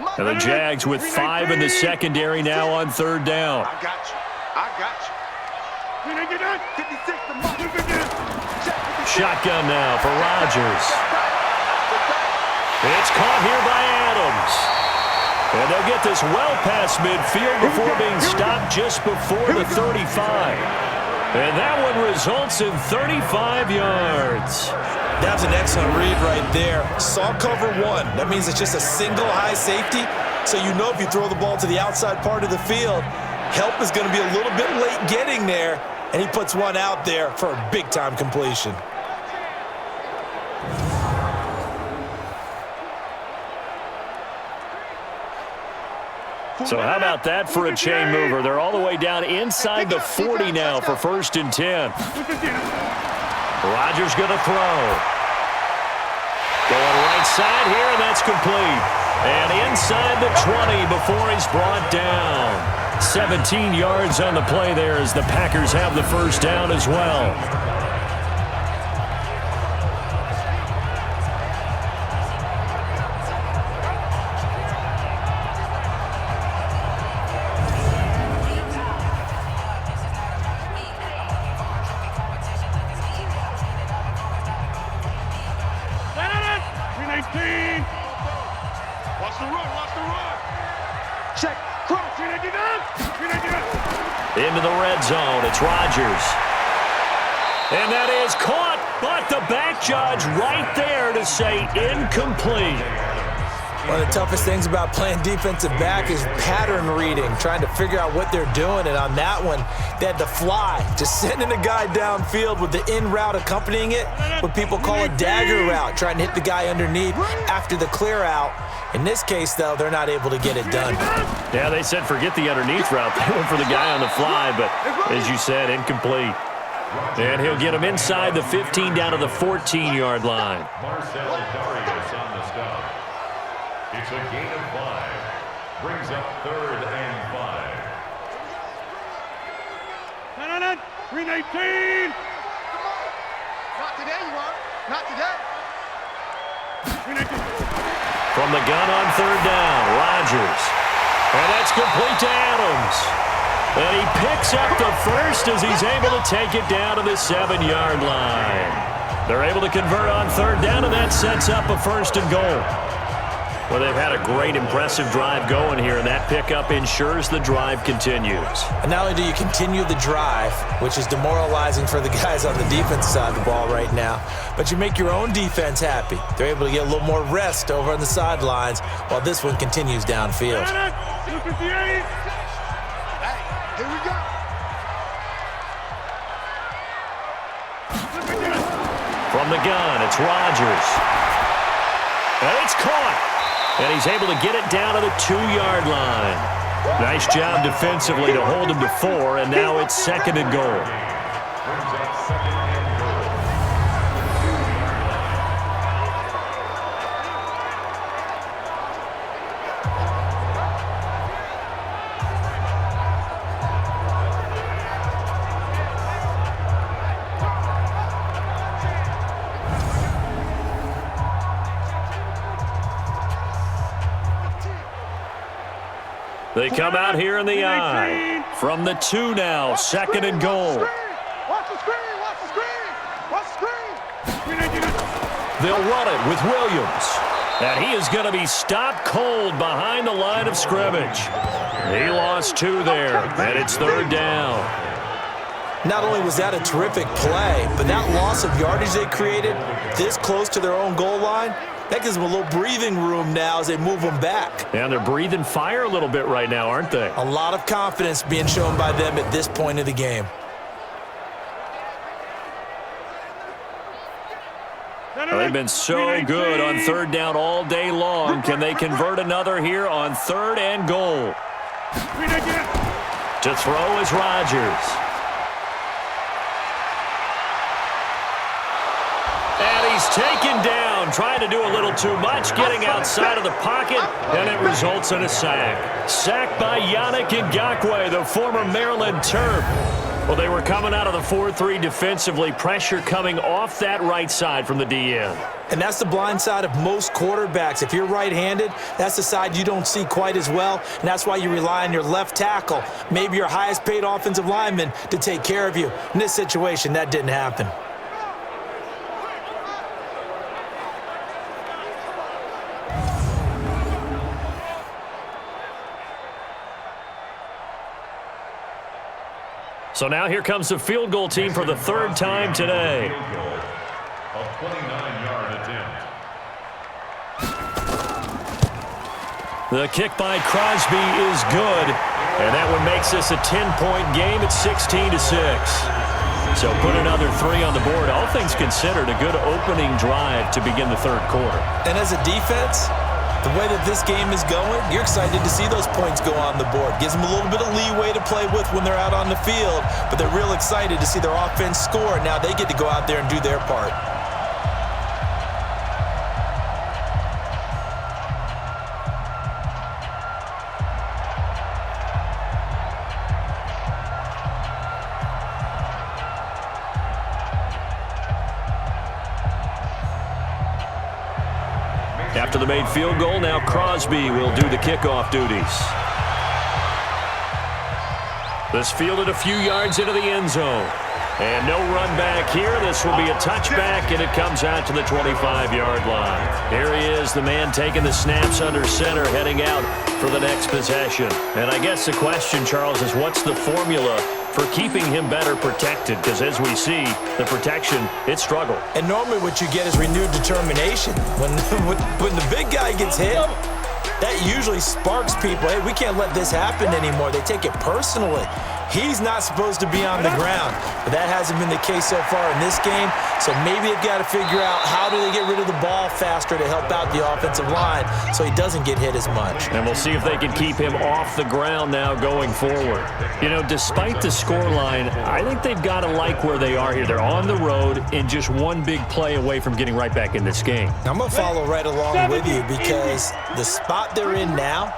8. And the Jags with 5 in the secondary now on 3rd down. I got you. I got you. Shotgun now for Rodgers. It's caught here by Adams. And they'll get this well past midfield before being stopped just before the 35. And that one results in 35 yards. That was an excellent read right there. Saw cover 1. That means it's just a single high safety. So you know if you throw the ball to the outside part of the field, help is going to be a little bit late getting there. And he puts one out there for a big-time completion. So how about that for a chain mover? They're all the way down inside the 40 now for 1st and 10. Rodgers going to throw. Going right side here, and that's complete. And inside the 20 before he's brought down. 17 yards on the play there as the Packers have the 1st down as well. Into the red zone, it's Rodgers. And that is caught, but the back judge right there to say incomplete. One of the toughest things about playing defensive back is pattern reading, trying to figure out what they're doing. And on that one, they had to fly, just sending a guy downfield with the in route accompanying it, what people call a dagger route, trying to hit the guy underneath after the clear out. In this case, though, they're not able to get it done. Yeah, they said forget the underneath route. They went for the guy on the fly, but as you said, incomplete. And he'll get him inside the 15 down to the 14-yard line. Marcel Darius on the stop. It's a gain of 5. Brings up 3rd and 5. 319. Not today, you are. Not today. From the gun on 3rd down, Rodgers. And that's complete to Adams. And he picks up the 1st as he's able to take it down to the 7-yard line. They're able to convert on 3rd down, and that sets up a 1st and goal. Well, they've had a great, impressive drive going here, and that pickup ensures the drive continues. And not only do you continue the drive, which is demoralizing for the guys on the defense side of the ball right now, but you make your own defense happy. They're able to get a little more rest over on the sidelines while this one continues downfield. Hey, here we go. From the gun, it's Rodgers. And it's caught. And he's able to get it down to the 2-yard line. Nice job defensively to hold him to 4, and now it's 2nd and goal. Brings up 2nd and goal. They come out here in the eye. From the 2 now, 2nd and goal. Watch the screen. Watch the screen. Watch the screen. They'll run it with Williams. And he is going to be stopped cold behind the line of scrimmage. He lost 2 there, and it's 3rd down. Not only was that a terrific play, but that loss of yardage they created this close to their own goal line, that gives them a little breathing room now as they move them back. And they're breathing fire a little bit right now, aren't they? A lot of confidence being shown by them at this point of the game. They've been so good on 3rd down all day long. Can they convert another here on 3rd and goal? To throw is Rodgers. And he's taken down, trying to do a little too much, getting outside of the pocket, and it results in a sack. Sacked by Yannick Ngakoue, the former Maryland Terp. Well, they were coming out of the 4-3 defensively, pressure coming off that right side from the DN. And that's the blind side of most quarterbacks. If you're right-handed, that's the side you don't see quite as well, and that's why you rely on your left tackle, maybe your highest-paid offensive lineman, to take care of you. In this situation, that didn't happen. So now here comes the field goal team for the 3rd time today. A 29-yard attempt. The kick by Crosby is good, and that one makes this a 10-point game at 16-6. So put another 3 on the board. All things considered, a good opening drive to begin the 3rd quarter. And as a defense, the way that this game is going, you're excited to see those points go on the board. Gives them a little bit of leeway to play with when they're out on the field, but they're real excited to see their offense score. Now they get to go out there and do their part. After the made field goal, now Crosby will do the kickoff duties. This fielded a few yards into the end zone. And no run back here. This will be a touchback, and it comes out to the 25-yard line. Here he is, the man taking the snaps under center, heading out for the next possession. And I guess the question, Charles, is what's the formula for keeping him better protected? Because as we see, the protection, it struggled. And normally what you get is renewed determination. When the big guy gets hit, that usually sparks people. Hey, we can't let this happen anymore. They take it personally. He's not supposed to be on the ground, but that hasn't been the case so far in this game. So maybe they've got to figure out how do they get rid of the ball faster to help out the offensive line so he doesn't get hit as much. And we'll see if they can keep him off the ground now going forward. You know, despite the scoreline, I think they've got to like where they are here. They're on the road and just one big play away from getting right back in this game. I'm going to follow right along with you because the spot they're in now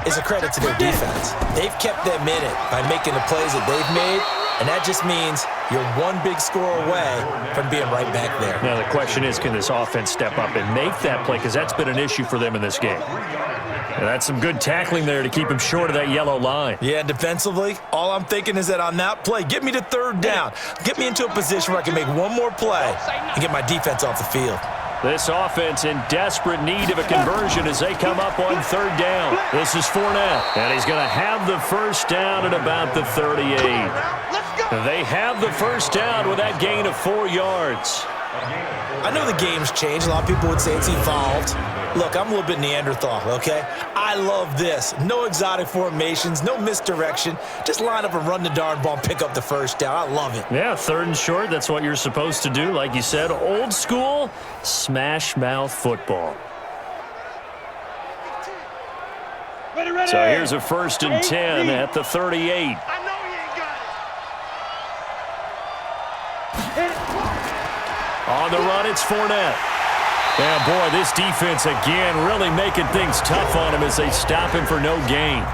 is a credit to their defense. They've kept them in it by making the plays that they've made, and that just means you're one big score away from being right back there. Now the question is, can this offense step up and make that play? Because that's been an issue for them in this game. And that's some good tackling there to keep him short of that yellow line. Yeah, defensively, all I'm thinking is that on that play, get me to 3rd down. Get me into a position where I can make one more play and get my defense off the field. This offense in desperate need of a conversion as they come up on 3rd down. This is Fournette, and he's going to have the first down at about the 38. They have the first down with that gain of 4 yards. I know the game's changed. A lot of people would say it's evolved. Look, I'm a little bit Neanderthal, okay? I love this. No exotic formations, no misdirection. Just line up and run the darn ball and pick up the first down. I love it. Yeah, 3rd and short, that's what you're supposed to do. Like you said, old school, smash mouth football. Ready. So here's a 1st and 10 at the 38. I know you ain't got it. On the run, it's Fournette. Yeah, boy, this defense again really making things tough on him as they stop him for no gain.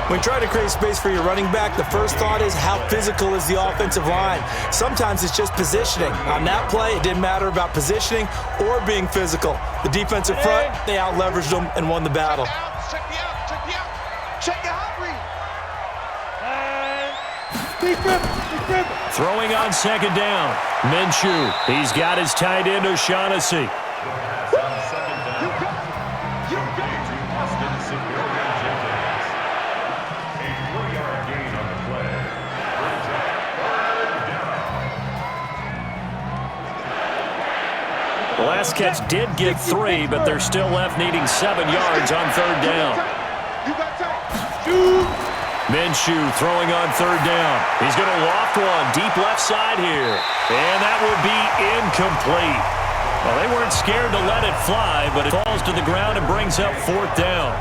When trying to create space for your running back, the first thought is how physical is the offensive line. Sometimes it's just positioning. On that play, it didn't matter about positioning or being physical. The defensive front, they out-leveraged them and won the battle. Check the out. Check the out read. Throwing on second down. Minshew. He's got his tight end O'Shaughnessy. Pass on second down. Complete to Austin Civilian Jenkins. A 4-yard gain on the play. Brings up third down. The last catch did get 3, but they're still left needing 7 yards on third down. Minshew throwing on third down. He's going to loft one deep left side here. And that would be incomplete. Well, they weren't scared to let it fly, but it falls to the ground and brings up fourth down.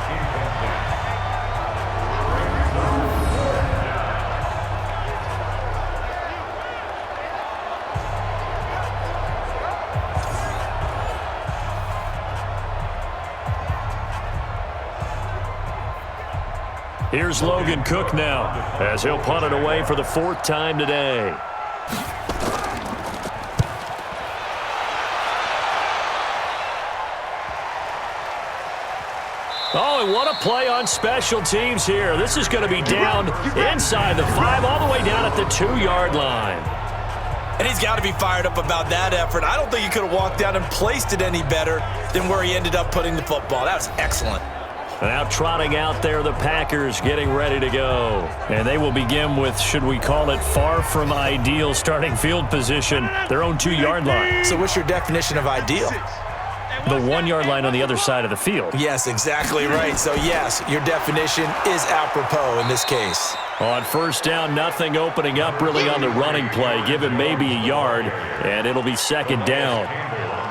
Here's Logan Cook now, as he'll punt it away for the 4th time today. Oh, and what a play on special teams here. This is going to be down inside the 5, all the way down at the 2-yard line. And he's got to be fired up about that effort. I don't think he could have walked down and placed it any better than where he ended up putting the football. That was excellent. Now trotting out there, the Packers getting ready to go. And they will begin with, should we call it, far from ideal starting field position, their own 2-yard line. So what's your definition of ideal? The 1-yard line on the other side of the field. Yes, exactly right. So, yes, your definition is apropos in this case. On first down, nothing opening up really on the running play. Give him maybe a yard, and it'll be second down.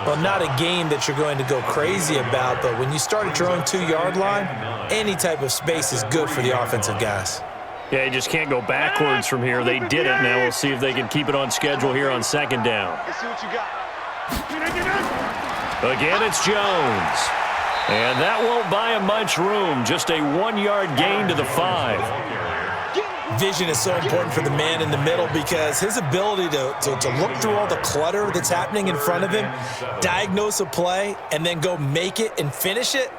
Well, not a game that you're going to go crazy about, but when you start at your own 2-yard line, any type of space is good for the offensive guys. Yeah, you just can't go backwards from here. They did it. Now we'll see if they can keep it on schedule here on second down. Let's see what you got. Again, it's Jones. And that won't buy him much room. Just a 1-yard gain to the 5. Vision is so important for the man in the middle because his ability to look through all the clutter that's happening in front of him, diagnose a play, and then go make it and finish it,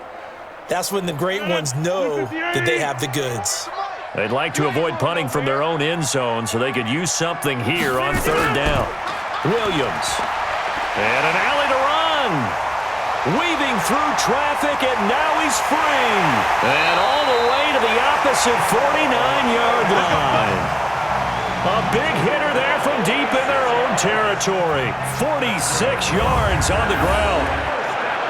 that's when the great ones know that they have the goods. They'd like to avoid punting from their own end zone so they could use something here on third down. Williams. And an alley to run. Weaving through traffic, and now he's free. And all the way to the opposite 49-yard line. A big hitter there from deep in their own territory. 46 yards on the ground.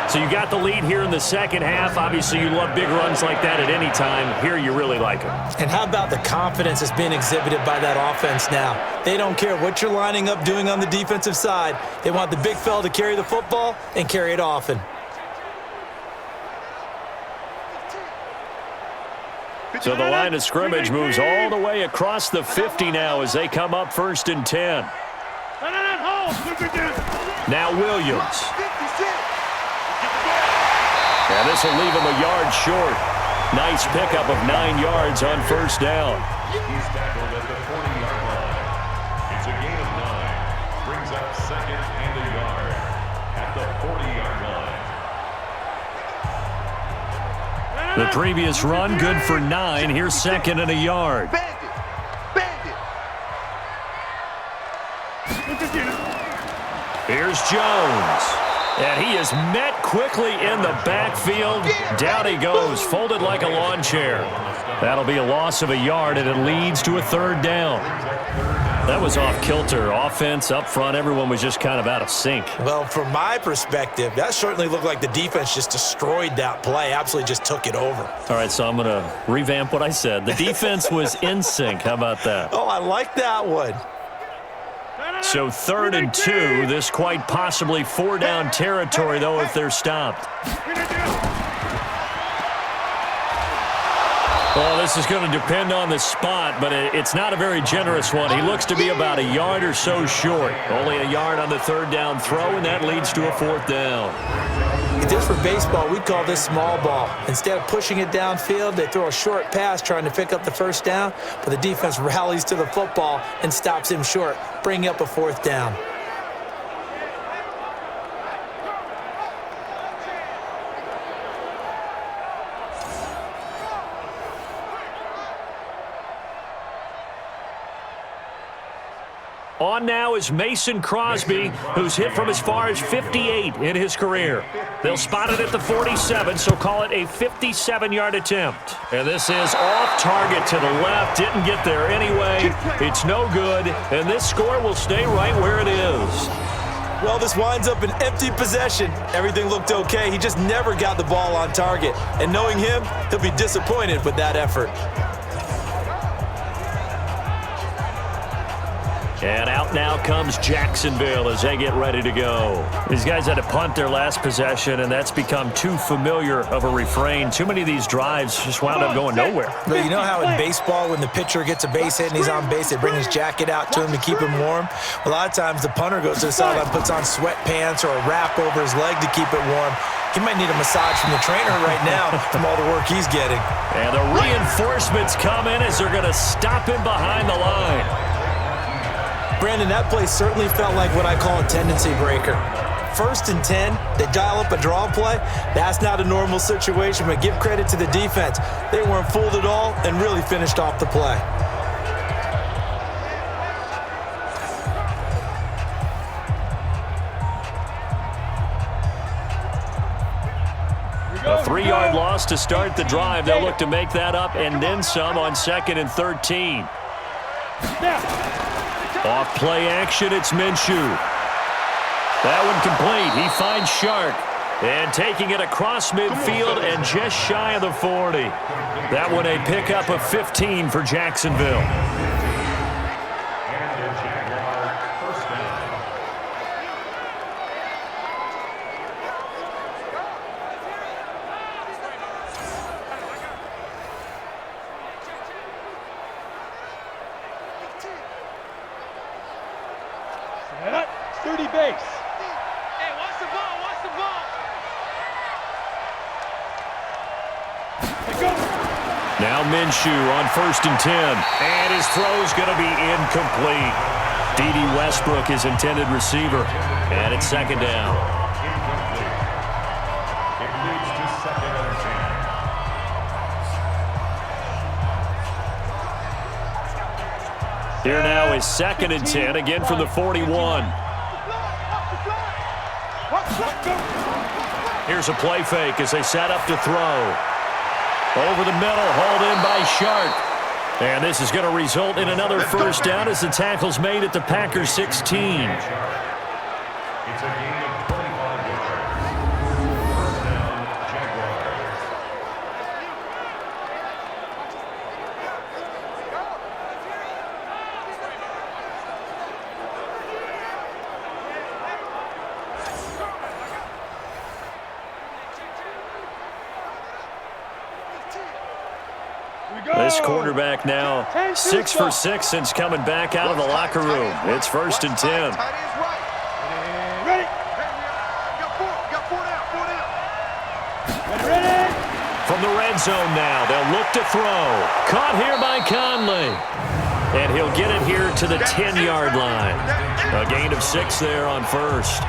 So you got the lead here in the second half. Obviously, you love big runs like that at any time. Here, you really like them. And how about the confidence that's being exhibited by that offense now? They don't care what you're lining up doing on the defensive side. They want the big fella to carry the football and carry it often. So the line of scrimmage moves all the way across the 50 now as they come up 1st and 10. Now Williams. And this will leave him a yard short. Nice pickup of 9 yards on first down. He's tackled at the 40-yard line. It's a gain of 9. Brings up 2nd and a yard at the 40-yard line. The previous run, good for 9. Here's 2nd and a yard. Here's Jones. And he is met quickly in the backfield. Down he goes, folded like a lawn chair. That'll be a loss of a yard, and it leads to a third down. That was off kilter. Offense up front, everyone was just kind of out of sync. Well, from my perspective, that certainly looked like the defense just destroyed that play, absolutely just took it over. All right, so I'm going to revamp what I said. The defense was in sync. How about that? Oh, I like that one. So 3rd and 2, this quite possibly 4-down territory, though, if they're stopped. Well, this is going to depend on the spot, but it's not a very generous one. He looks to be about a yard or so short. Only a yard on the 3rd down throw, and that leads to a 4th down. If this were baseball, we'd call this small ball. Instead of pushing it downfield, they throw a short pass trying to pick up the first down, but the defense rallies to the football and stops him short, bringing up a 4th down. On now is Mason Crosby, who's hit from as far as 58 in his career. They'll spot it at the 47, so call it a 57-yard attempt. And this is off target to the left. Didn't get there anyway. It's no good, and this score will stay right where it is. Well, this winds up an empty possession. Everything looked okay. He just never got the ball on target. And knowing him, he'll be disappointed with that effort. And out now comes Jacksonville as they get ready to go. These guys had to punt their last possession, and that's become too familiar of a refrain. Too many of these drives just wound up going nowhere. But you know how in baseball, when the pitcher gets a base hit and he's on base, they bring his jacket out to him to keep him warm? A lot of times the punter goes to the sideline, puts on sweatpants or a wrap over his leg to keep it warm. He might need a massage from the trainer right now from all the work he's getting. And the reinforcements come in as they're going to stop him behind the line. Brandon, that play certainly felt like what I call a tendency breaker. 1st and 10, they dial up a draw play. That's not a normal situation, but give credit to the defense. They weren't fooled at all and really finished off the play. A 3-yard loss to start the drive. They'll look to make that up and then some on 2nd and 13. Off play action, it's Minshew. That one complete. He finds Shark. And taking it across midfield and just shy of the 40. That one a pickup of 15 for Jacksonville. And the Jaguars first down. Sturdy base. Hey, watch the ball, watch the ball. Go. Now Minshew on 1st and 10. And his throw's going to be incomplete. D.D. Westbrook, his intended receiver. And it's 2nd down. Incomplete. It leads to 2nd and 10. Here now is 2nd and 10, again from the 41. Here's a play fake as they set up to throw. Over the middle, hauled in by Shark. And this is going to result in another first down as the tackle's made at the Packers 16. It's a gain of 25 yards. First down, Jaguars. This quarterback now 6 for 6 since coming back out of the locker room. It's 1st and 10. Ready. Ready. From the red zone now, they'll look to throw. Caught here by Conley. And he'll get it here to the 10-yard line. A gain of 6 there on 1st.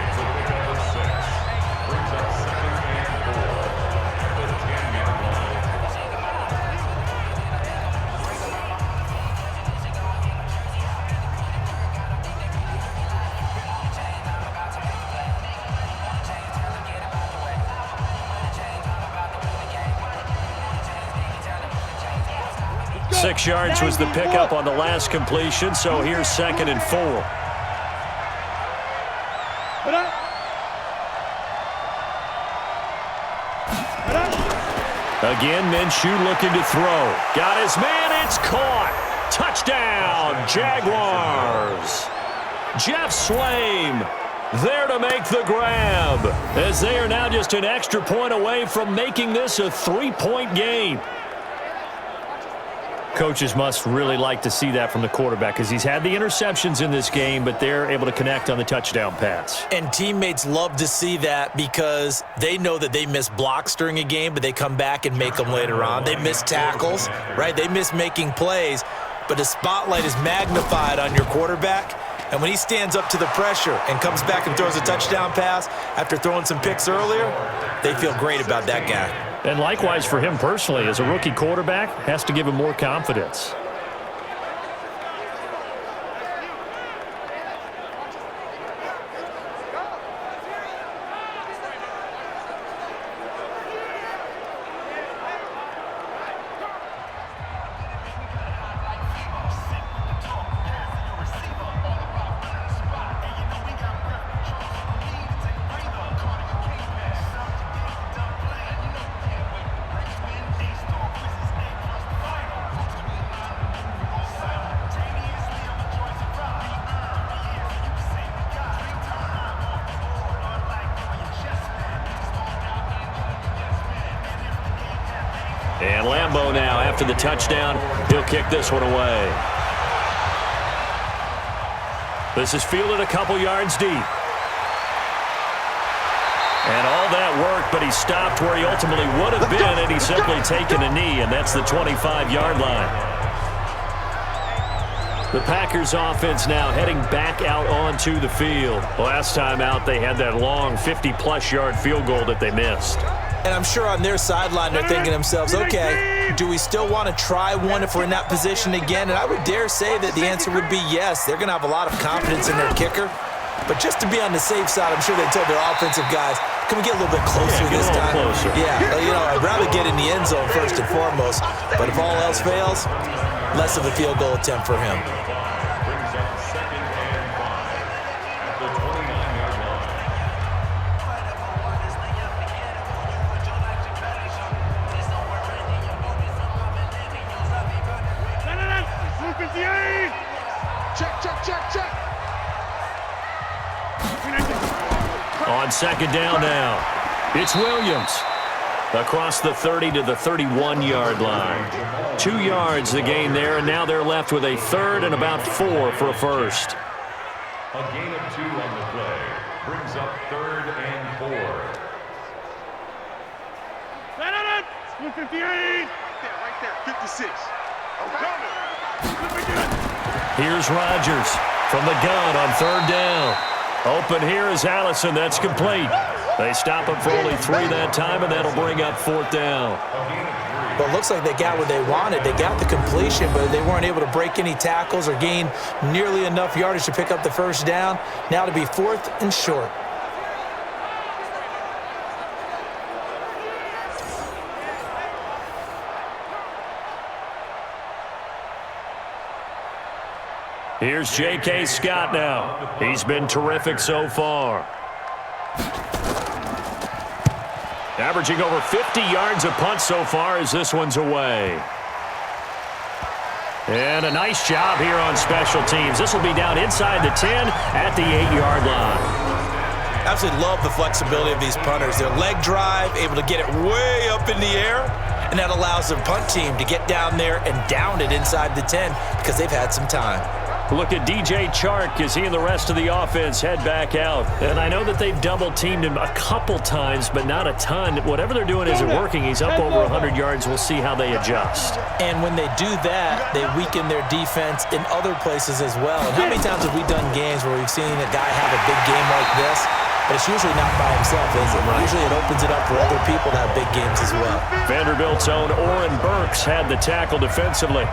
Six yards was the pickup on the last completion, so here's 2nd and 4. Again, Minshew looking to throw. Got his man, it's caught. Touchdown, Jaguars. Jeff Swaim there to make the grab, as they are now just an extra point away from making this a 3-point game. Coaches must really like to see that from the quarterback because he's had the interceptions in this game, but they're able to connect on the touchdown pass. And teammates love to see that because they know that they miss blocks during a game, but they come back and make them later on. They miss tackles, right? They miss making plays, but the spotlight is magnified on your quarterback. And when he stands up to the pressure and comes back and throws a touchdown pass after throwing some picks earlier, they feel great about that guy. And likewise for him personally, as a rookie quarterback, has to give him more confidence. after the touchdown. He'll kick this one away. This is fielded a couple yards deep. And all that work, but he stopped where he ultimately would have been, and he's simply taken a knee, and that's the 25-yard line. The Packers offense now heading back out onto the field. Last time out, they had that long 50-plus yard field goal that they missed. And I'm sure on their sideline, they're thinking to themselves, okay, do we still want to try one if we're in that position again? And I would dare say that the answer would be yes. They're going to have a lot of confidence in their kicker. But just to be on the safe side, I'm sure they told their offensive guys, can we get a little bit closer this time? Closer. Yeah, I'd rather get in the end zone first and foremost. But if all else fails, less of a field goal attempt for him. Brings up 2nd and 5 at the 29-yard line. Check. On 2nd down now, it's Williams. Across the 30 to the 31-yard line. 2 yards the gain there, and now they're left with a 3rd and about 4 for a first. A gain of 2 on the play. Brings up 3rd and 4. Split 58. Right there, 56. Here's Rodgers from the gun on 3rd down. Open here is Allison. That's complete. They stop him for only 3 that time, and that'll bring up 4th down. Well, it looks like they got what they wanted. They got the completion, but they weren't able to break any tackles or gain nearly enough yardage to pick up the first down. Now to be 4th and short. Here's J.K. Scott now. He's been terrific so far. Averaging over 50 yards a punt so far as this one's away. And a nice job here on special teams. This will be down inside the 10 at the 8-yard line. Absolutely love the flexibility of these punters. Their leg drive, able to get it way up in the air, and that allows their punt team to get down there and down it inside the 10 because they've had some time. Look at DJ Chark as he and the rest of the offense head back out. And I know that they've double-teamed him a couple times, but not a ton. Whatever they're doing isn't working. He's up over 100 yards. We'll see how they adjust. And when they do that, they weaken their defense in other places as well. And how many times have we done games where we've seen a guy have a big game like this, but it's usually not by himself, is it? Usually it opens it up for other people to have big games as well. Vanderbilt's own Oren Burks had the tackle defensively.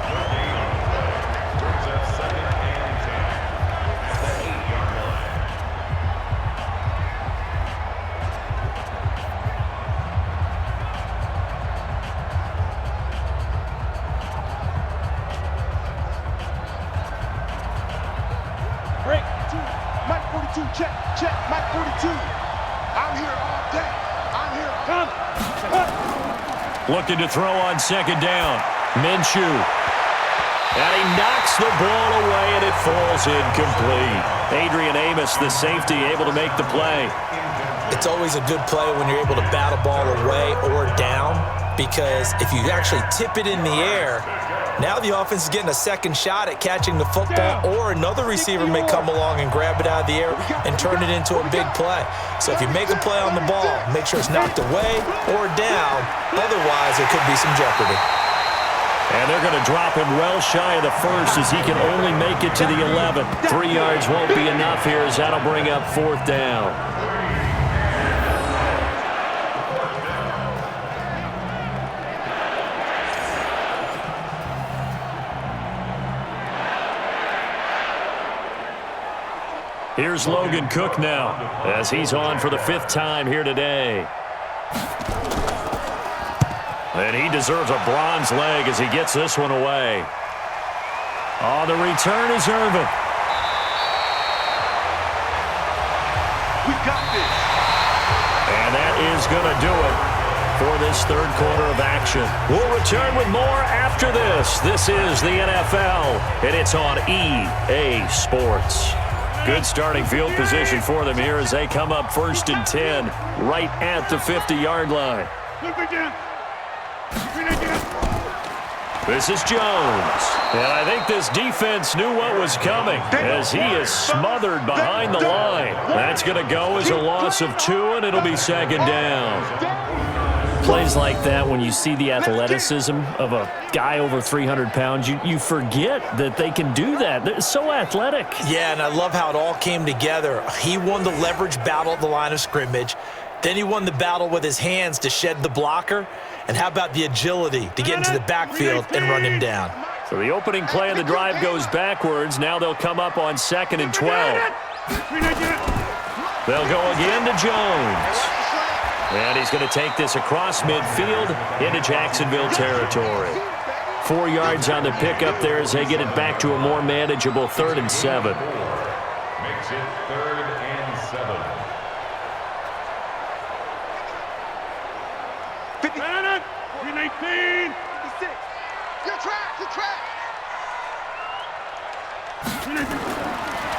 Check, Mike 42. I'm here all day. I'm here all day. Looking to throw on 2nd down. Minshew. And he knocks the ball away, and it falls incomplete. Adrian Amos, the safety, able to make the play. It's always a good play when you're able to bat a ball away or down, because if you actually tip it in the air, now the offense is getting a second shot at catching the football, or another receiver may come along and grab it out of the air and turn it into a big play. So if you make a play on the ball, make sure it's knocked away or down. Otherwise, there could be some jeopardy. And they're going to drop him well shy of the first as he can only make it to the 11. 3 yards won't be enough here as that'll bring up 4th down. Here's Logan Cook now as he's on for the 5th time here today. And he deserves a bronze leg as he gets this one away. On the return is Irvin. We got this. And that is going to do it for this 3rd quarter of action. We'll return with more after this. This is the NFL, and it's on EA Sports. Good starting field position for them here as they come up 1st and 10 right at the 50-yard line. This is Jones. And I think this defense knew what was coming as he is smothered behind the line. That's going to go as a loss of 2, and it'll be second down. Plays like that, when you see the athleticism of a guy over 300 pounds, you forget that they can do that. They're so athletic. Yeah, and I love how it all came together. He won the leverage battle at the line of scrimmage. Then he won the battle with his hands to shed the blocker. And how about the agility to get into the backfield and run him down? So the opening play of the drive goes backwards. Now they'll come up on 2nd and 12. They'll go again to Jones. And he's going to take this across midfield into Jacksonville territory. 4 yards on the pickup there as they get it back to a more manageable 3rd and 7. Makes it 3rd and 7. 319. 56. Your track, your track.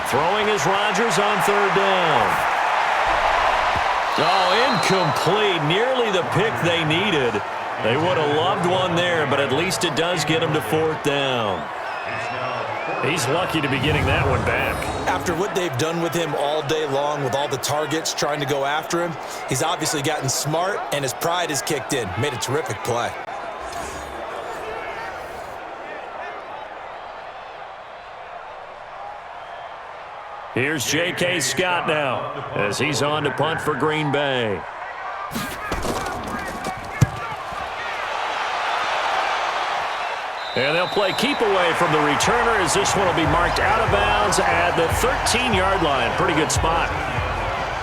Throwing is Rodgers on 3rd down. Oh, incomplete. Nearly the pick they needed. They would have loved one there, but at least it does get them to 4th down. He's lucky to be getting that one back. After what they've done with him all day long with all the targets trying to go after him, he's obviously gotten smart and his pride has kicked in. Made a terrific play. Here's J.K. Scott now as he's on to punt for Green Bay. And they'll play keep away from the returner as this one will be marked out of bounds at the 13-yard line. Pretty good spot.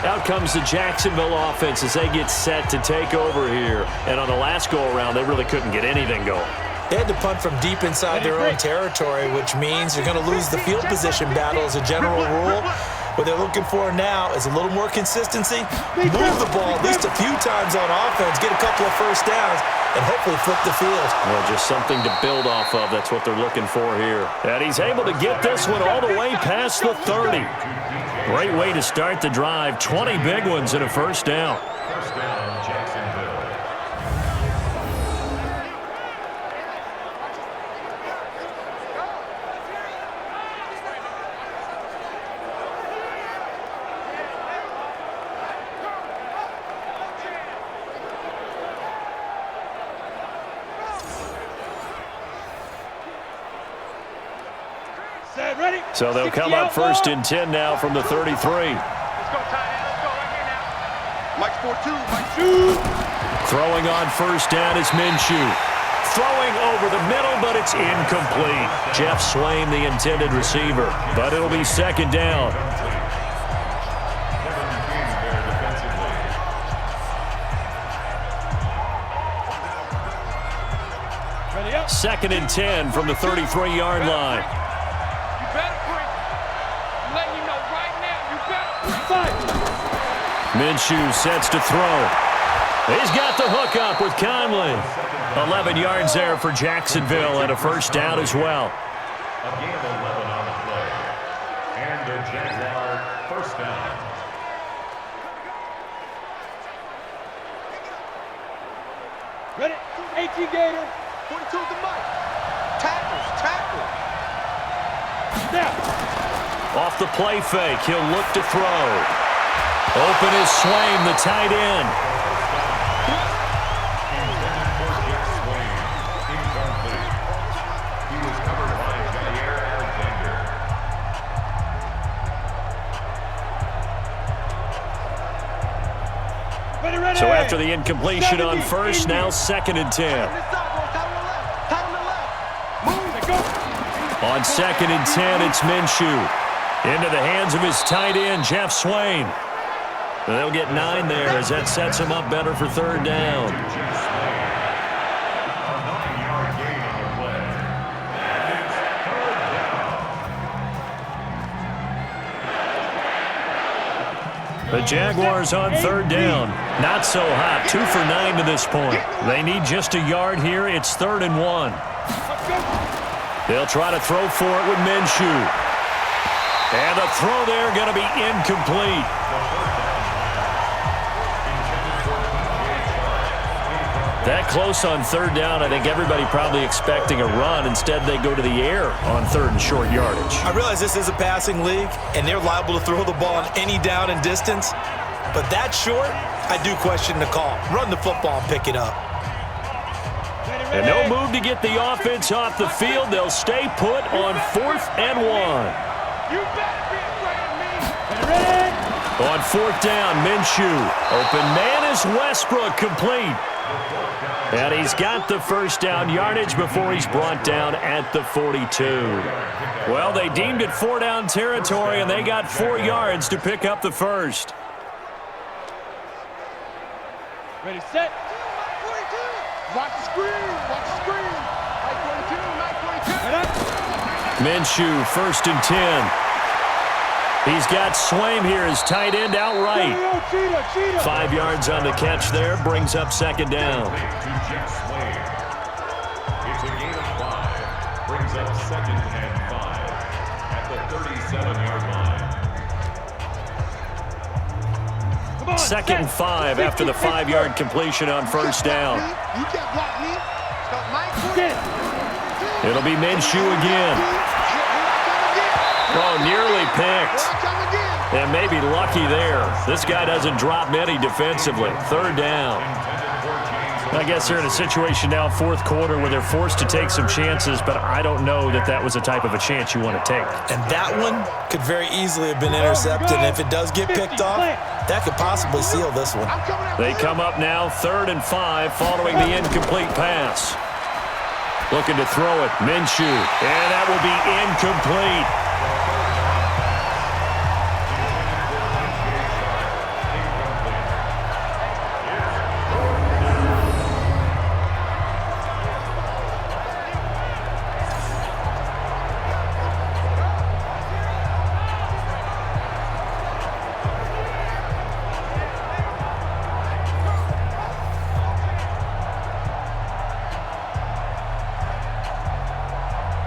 Out comes the Jacksonville offense as they get set to take over here. And on the last go-around, they really couldn't get anything going. They had to punt from deep inside their own territory, which means you're going to lose the field position battle as a general rule. What they're looking for now is a little more consistency, move the ball at least a few times on offense, get a couple of first downs, and hopefully flip the field. Well, just something to build off of. That's what they're looking for here. And he's able to get this one all the way past the 30. Great way to start the drive. 20 big ones and a first down. First down, Jacksonville. So they'll come up 1st and 10 now from the 33. Let's go, tight end. Let's go right here now. Mike 4-2. Mike 2. Throwing on 1st down is Minshew. Throwing over the middle, but it's incomplete. Jeff Swain, the intended receiver. But it'll be 2nd down. Ready up. 2nd and 10 from the 33-yard line. Minshew sets to throw. He's got the hook up with Conley. 11 yards there for Jacksonville and a first down as well. A gain of 11 on the play. And the Jaguar first down. Ready? 18 Gator. 42 to Mike. Tackles. Snap. Off the play fake, he'll look to throw. Open is Swain, the tight end. He was covered by Jair Alexander. Ready. So after the incompletion on 1st, now 2nd and 10. On 2nd and 10, it's Minshew. Into the hands of his tight end, Jeff Swain. They'll get 9 there as that sets him up better for 3rd down. A 9-yard gain on the play. And it's 3rd down. The Jaguars on 3rd down. Not so hot. 2 for 9 to this point. They need just a yard here. It's 3rd and 1. They'll try to throw for it with Minshew. And the throw there going to be incomplete. That close on third down, I think everybody probably expecting a run. Instead, they go to the air on third and short yardage. I realize this is a passing league, and they're liable to throw the ball on any down and distance. But that short, I do question the call. Run the football and pick it up. And no move to get the offense off the field. They'll stay put on 4th and 1. You better be afraid of me. Ready? On 4th down, Minshew. Open man is Westbrook, complete. And he's got the first down yardage before he's brought down at the 42. Well, they deemed it 4-down territory, and they got 4 yards to pick up the first. Ready, set. 42. Watch the screen. Watch the screen. Light 42. Light 42. Minshew, 1st and 10. He's got Swaim here as tight end outright. 5 yards on the catch there, brings up 2nd down. It's a gain of 5. Brings up 2nd and 5 at the 37-yard line. 2nd and 5 after the 5-yard completion on 1st down. You can't block me. It'll be Minshew again. Oh, nearly picked. And maybe lucky there. This guy doesn't drop many defensively. 3rd down. I guess they're in a situation now, 4th quarter, where they're forced to take some chances, but I don't know that that was the type of a chance you want to take. And that one could very easily have been intercepted. And if it does get picked off, that could possibly seal this one. They come up now, 3rd and 5, following the incomplete pass. Looking to throw it, Minshew. And that will be incomplete.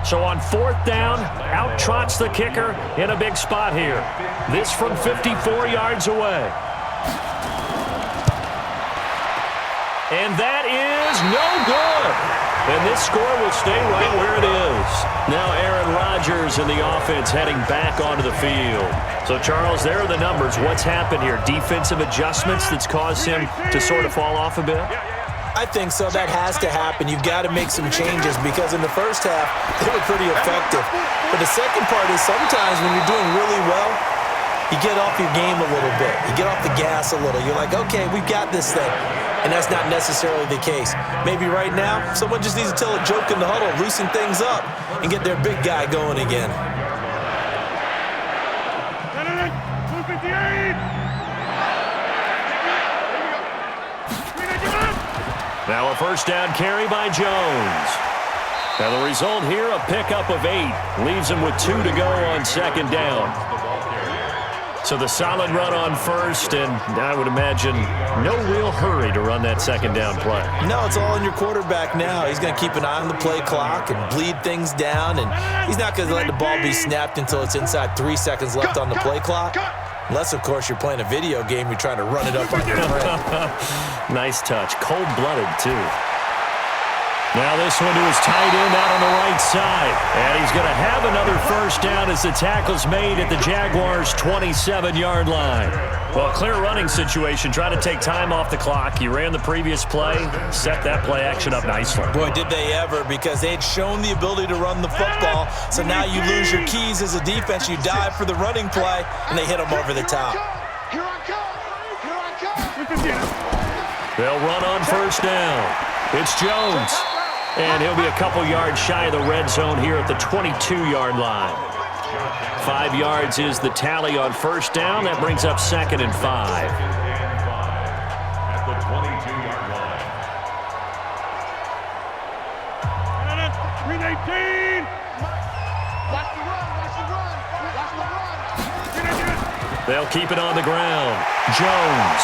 So on 4th down, out trots the kicker in a big spot here. This from 54 yards away. And that is no good. And this score will stay right where it is. Now Aaron Rodgers and the offense heading back onto the field. So, Charles, there are the numbers. What's happened here? Defensive adjustments that's caused him to sort of fall off a bit? I think so. That has to happen. You've got to make some changes because in the first half, they were pretty effective. But the second part is sometimes when you're doing really well, you get off your game a little bit. You get off the gas a little. You're like, okay, we've got this thing. And that's not necessarily the case. Maybe right now, someone just needs to tell a joke in the huddle, loosen things up, and get their big guy going again. Now a first down carry by Jones. Now the result here, a pickup of 8. Leaves him with 2 to go on 2nd down. So the solid run on 1st, and I would imagine no real hurry to run that 2nd down play. No, it's all on your quarterback now. He's going to keep an eye on the play clock and bleed things down, and he's not going to let the ball be snapped until it's inside 3 seconds left on the play clock. Unless, of course, you're playing a video game, you're trying to run it up on your friend. Nice touch. Cold-blooded, too. Now this one to his tight end out on the right side. And he's going to have another first down as the tackle's made at the Jaguars' 27-yard line. Well, clear running situation. Try to take time off the clock. You ran the previous play, set that play action up nicely. Boy, did they ever, because they had shown the ability to run the football. So now you lose your keys as a defense. You dive for the running play, and they hit them over the top. Here I come. Here I come. They'll run on first down. It's Jones. And he'll be a couple yards shy of the red zone here at the 22-yard line. 5 yards is the tally on first down. That brings up 2nd and 5. At the 22-yard line. 319. Watch the run. Watch the run. They'll keep it on the ground. Jones.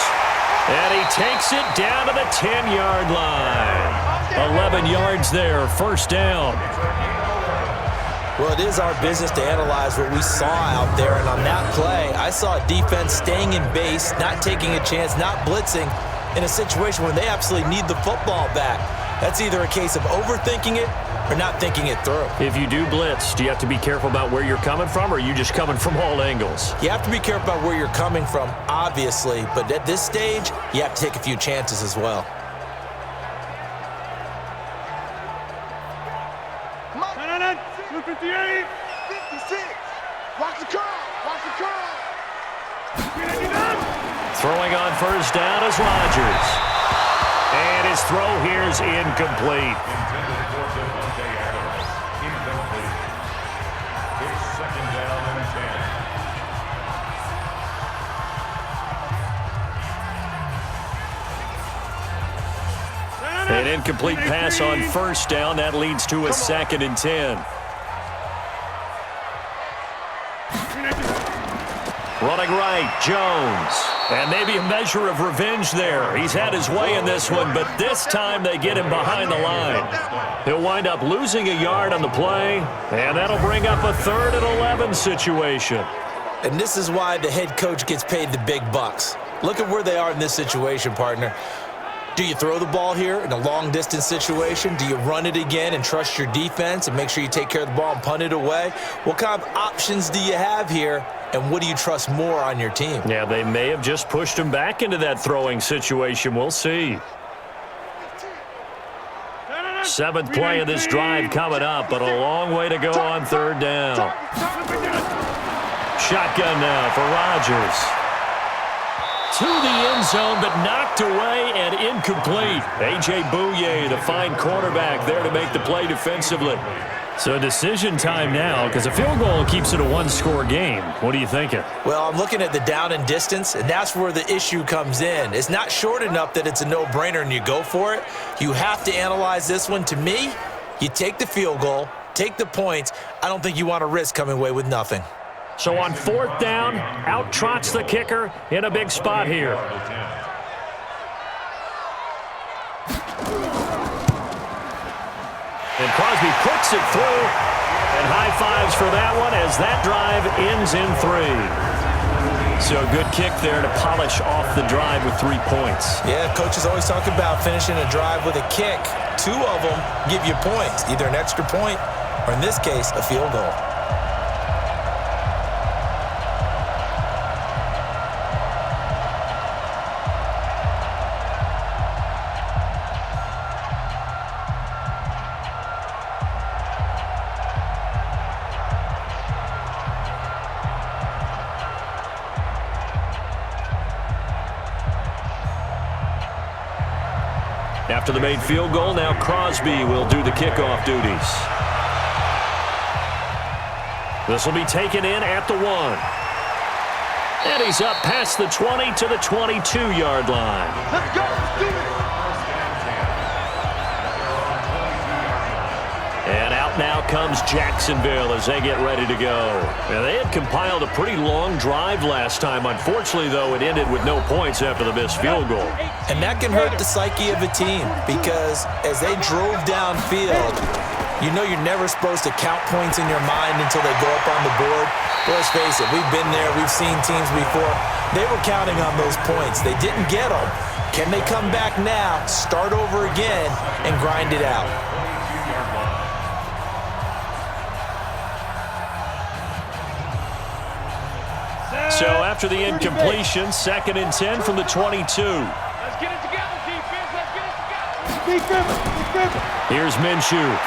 And he takes it down to the 10-yard line. 11 yards there, first down. Well, it is our business to analyze what we saw out there, and on that play, I saw a defense staying in base, not taking a chance, not blitzing, in a situation where they absolutely need the football back. That's either a case of overthinking it or not thinking it through. If you do blitz, do you have to be careful about where you're coming from, or are you just coming from all angles? You have to be careful about where you're coming from, obviously, but at this stage, you have to take a few chances as well. No. 58. 56. Watch the curl. Watch the curl. Throwing on first down is Rodgers. And his throw here is incomplete. Intended for Devontae Adams. Incomplete. It's second down and 10. An incomplete pass on first down. That leads to a 2nd and 10. Running right, Jones. And maybe a measure of revenge there. He's had his way in this one, but this time they get him behind the line. He'll wind up losing a yard on the play, and that'll bring up a 3rd and 11 situation. And this is why the head coach gets paid the big bucks. Look at where they are in this situation, partner. Do you throw the ball here in a long-distance situation? Do you run it again and trust your defense and make sure you take care of the ball and punt it away? What kind of options do you have here, and what do you trust more on your team? Yeah, they may have just pushed him back into that throwing situation. We'll see. 7th play of this drive coming up, but a long way to go on 3rd down. Shotgun now for Rodgers. To the end zone, but knocked away and incomplete. A.J. Bouye, the fine cornerback, there to make the play defensively. So decision time now, because a field goal keeps it a 1-score game. What are you thinking? Well, I'm looking at the down and distance, and that's where the issue comes in. It's not short enough that it's a no-brainer and you go for it. You have to analyze this one. To me, you take the field goal, take the points. I don't think you want to risk coming away with nothing. So on 4th down, out trots the kicker in a big spot here. And Crosby puts it through, and high fives for that one as that drive ends in 3. So a good kick there to polish off the drive with 3 points. Yeah, coaches always talk about finishing a drive with a kick. 2 of them give you points, either an extra point or, in this case, a field goal. After the made field goal, now Crosby will do the kickoff duties. This will be taken in at the 1. And he's up past the 20 to the 22-yard line. Let's go. Let's do it. And out now comes Jacksonville as they get ready to go. Now, they had compiled a pretty long drive last time. Unfortunately, though, it ended with no points after the missed field goal. And that can hurt the psyche of a team because as they drove downfield, you know you're never supposed to count points in your mind until they go up on the board. But let's face it, we've been there. We've seen teams before. They were counting on those points. They didn't get them. Can they come back now, start over again, and grind it out? So after the incompletion, 2nd and 10 from the 22. Let's get it together, defense. Let's get it together. Here's Minshew.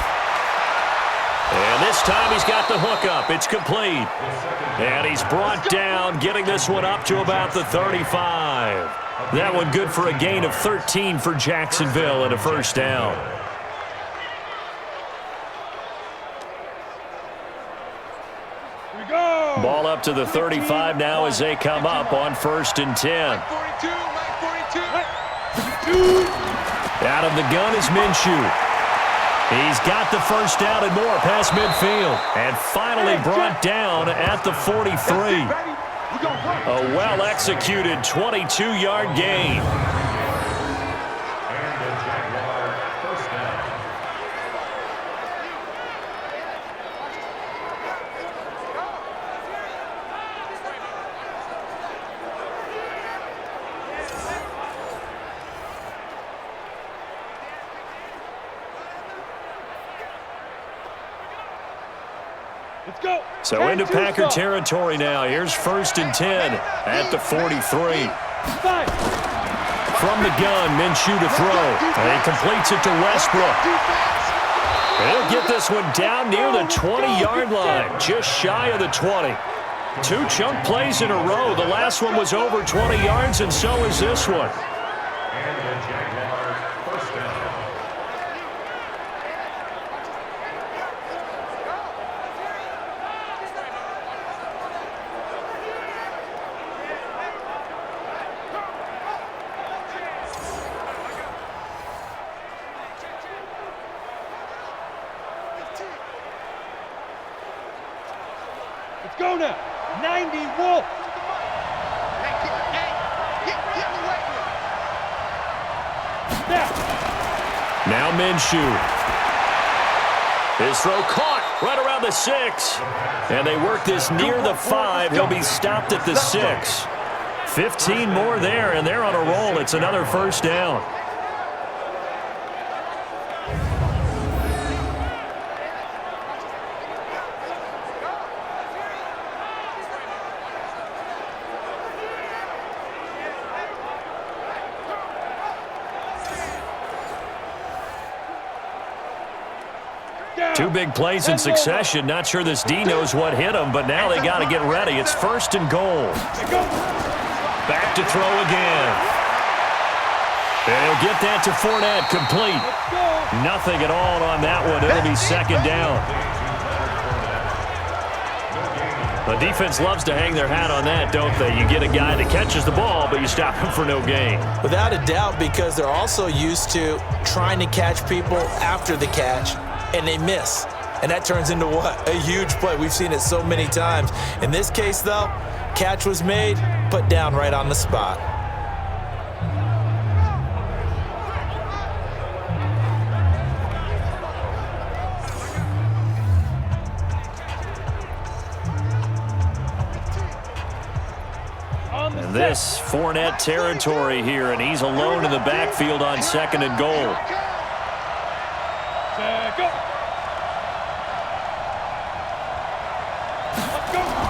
And this time he's got the hookup. It's complete. And he's brought down, getting this one up to about the 35. That one good for a gain of 13 for Jacksonville and a 1st down. Ball up to the 35 now as they come up on 1st and 10. 42. Out of the gun is Minshew. He's got the 1st down and more past midfield. And finally brought down at the 43. A well-executed 22-yard gain. And the Jaguar 1st down. Let's go. So into Packer territory now. Here's 1st and 10 at the 43. From the gun, Minshew to throw. And he completes it to Westbrook. He'll get this one down near the 20-yard line, just shy of the 20. 2 chunk plays in a row. The last one was over 20 yards, and so is this one. And the Jaguars first down. Let's go now. 90 Wolf. Now Minshew. His throw caught right around the 6. And they work this near the 5. He'll be stopped at the 6. 15 more there, and they're on a roll. It's another first down. Two big plays in succession. Not sure this D knows what hit him, but now they got to get ready. It's 1st and goal. Back to throw again. And he'll get that to Fournette, complete. Nothing at all on that one. It'll be 2nd down. The defense loves to hang their hat on that, don't they? You get a guy that catches the ball, but you stop him for no gain. Without a doubt, because they're also used to trying to catch people after the catch, and they miss. And that turns into what? A huge play. We've seen it so many times. In this case, though, catch was made, put down right on the spot. And this Fournette territory here, and he's alone in the backfield on 2nd and goal.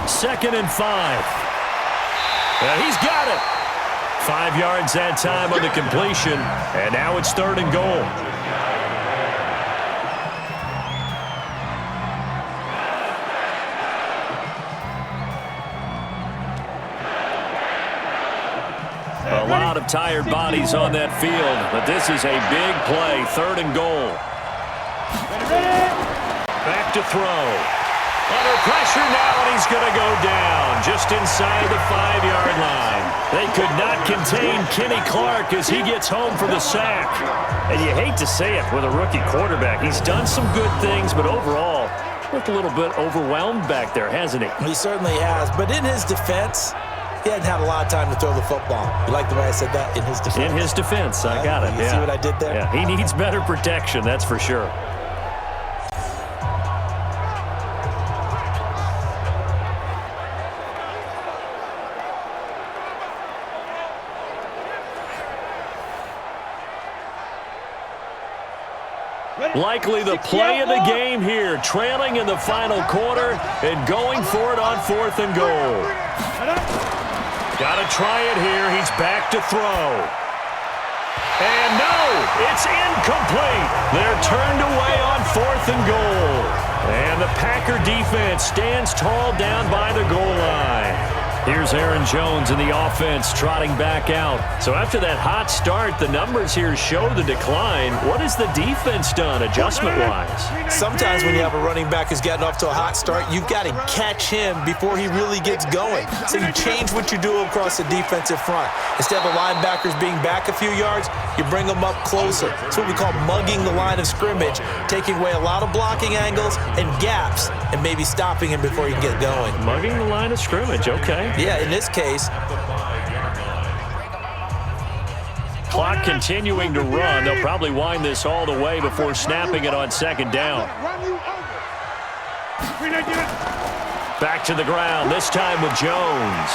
2nd and 5. And he's got it. 5 yards that time on the completion, and now it's 3rd and goal. A lot of tired bodies on that field, but this is a big play. 3rd and goal. Back to throw. Under pressure now, and he's going to go down just inside the 5-yard line. They could not contain Kenny Clark as he gets home for the sack. And you hate to say it with a rookie quarterback. He's done some good things, but overall, looked a little bit overwhelmed back there, hasn't he? He certainly has. But in his defense, he hadn't had a lot of time to throw the football. You like the way I said that? In his defense. In his defense, I got it. You see what I did there? Yeah, he needs better protection, that's for sure. Likely the play of the game here, trailing in the final quarter and going for it on 4th and goal. Got to try it here. He's back to throw. And no, it's incomplete. They're turned away on 4th and goal. And the Packer defense stands tall down by the goal line. Here's Aaron Jones in the offense trotting back out. So after that hot start, the numbers here show the decline. What has the defense done adjustment-wise? Sometimes when you have a running back who's gotten off to a hot start, you've got to catch him before he really gets going. So you change what you do across the defensive front. Instead of the linebackers being back a few yards, you bring them up closer. It's what we call mugging the line of scrimmage, taking away a lot of blocking angles and gaps and maybe stopping him before he can get going. Mugging the line of scrimmage, okay. Yeah, in this case. Clock continuing to run. They'll probably wind this all the way before snapping it on 2nd down. Back to the ground, this time with Jones.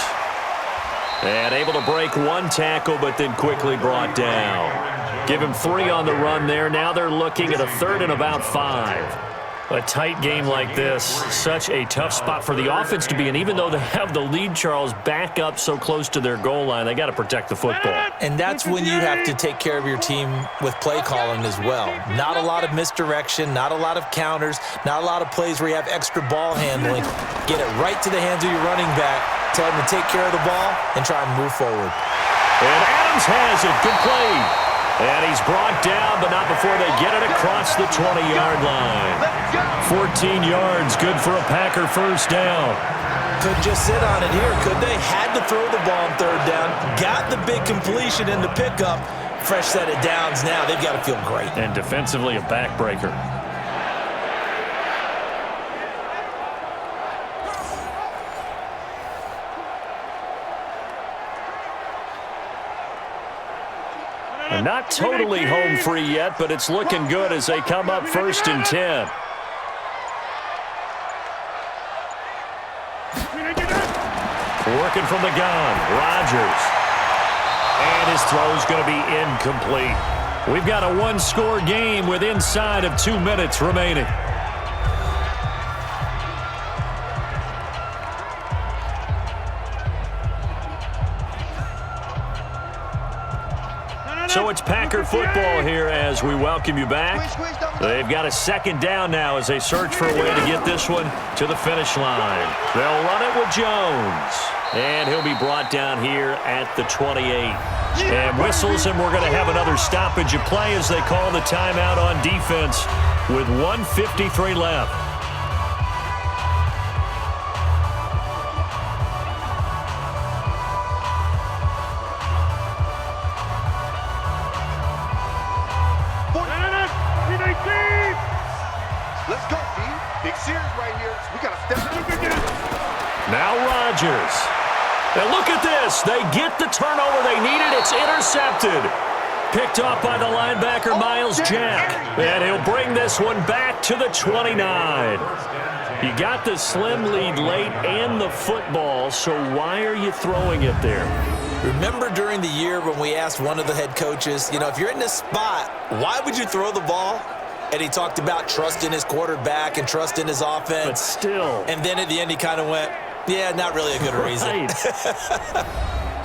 And able to break one tackle, but then quickly brought down. Give him 3 on the run there. Now they're looking at a 3rd and about 5. A tight game like this, such a tough spot for the offense to be in. Even though they have the lead, Charles, back up so close to their goal line, they got to protect the football. And that's when you have to take care of your team with play calling as well. Not a lot of misdirection, not a lot of counters, not a lot of plays where you have extra ball handling. Get it right to the hands of your running back, tell him to take care of the ball, and try and move forward. And Adams has it, complete. And he's brought down, but not before they get it across the 20-yard line. 14 yards, good for a Packer first down. Couldn't just sit on it here, could they? Had to throw the ball on third down. Got the big completion in the pickup. Fresh set of downs now. They've got to feel great. And defensively, a backbreaker. Not totally home free yet, but it's looking good as they come up 1st and 10. Working from the gun, Rodgers. And his throw's going to be incomplete. We've got a one-score game with inside of 2 minutes remaining. So it's Packer football here as we welcome you back. They've got a second down now as they search for a way to get this one to the finish line. They'll run it with Jones. And he'll be brought down here at the 28. And whistles, and we're going to have another stoppage of play as they call the timeout on defense with 1:53 left. Let's go, D. Big series right here. We got to step it up. Now Rodgers. And look at this. They get the turnover they needed. It's intercepted. Picked off by the linebacker, Miles Jack. And he'll bring this one back to the 29. You got the slim lead late and the football, so why are you throwing it there? Remember during the year when we asked one of the head coaches, if you're in this spot, why would you throw the ball? And he talked about trust in his quarterback and trust in his offense. But still. And then at the end he kind of went, yeah, not really a good reason. Right.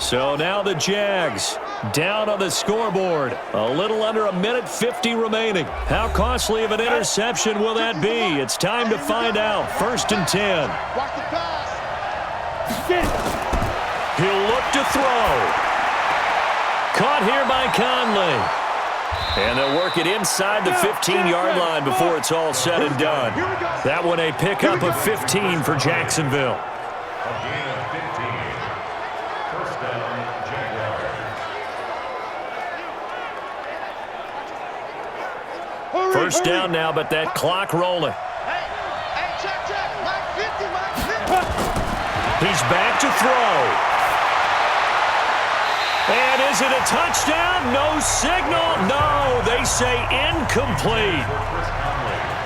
So now the Jags down on the scoreboard. A little under 1:50 remaining. How costly of an interception will that be? It's time to find out. 1st and 10. Watch the pass. He'll look to throw. Caught here by Conley. And they'll work it inside the 15-yard line before it's all said and done. That one a pickup of 15 for Jacksonville. A gain of 15. First down, Jaguars. First down now, but that clock rolling. Hey, check. Mike 50. He's back to throw. And is it a touchdown? No signal. No, they say incomplete.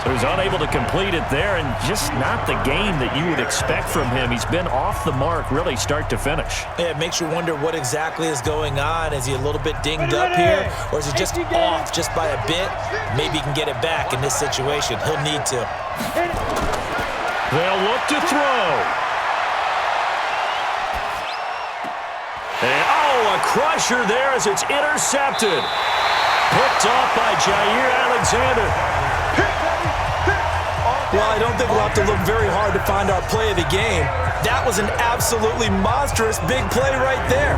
So he's unable to complete it there, and just not the game that you would expect from him. He's been off the mark really start to finish. Yeah, it makes you wonder what exactly is going on. Is he a little bit dinged up here, or is he just off just by a bit? Maybe he can get it back in this situation. He'll need to. They'll look to throw. And, a crusher there as it's intercepted. Picked off by Jair Alexander. Well, I don't think we'll have to look very hard to find our play of the game. That was an absolutely monstrous big play right there.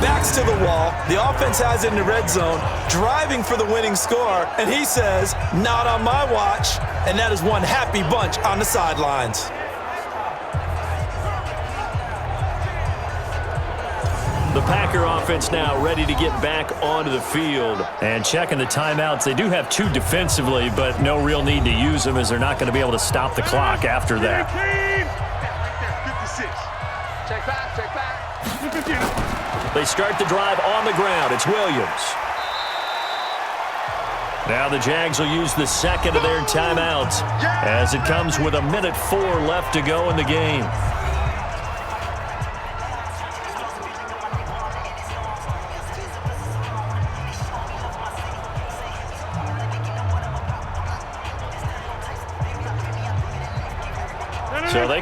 Backs to the wall. The offense has it in the red zone, driving for the winning score, and he says, not on my watch. And that is one happy bunch on the sidelines. The Packer offense now ready to get back onto the field. And checking the timeouts, they do have 2 defensively, but no real need to use them as they're not going to be able to stop the clock after that. 56. Check back. They start the drive on the ground. It's Williams. Now the Jags will use the second of their timeouts as it comes with 1:04 left to go in the game.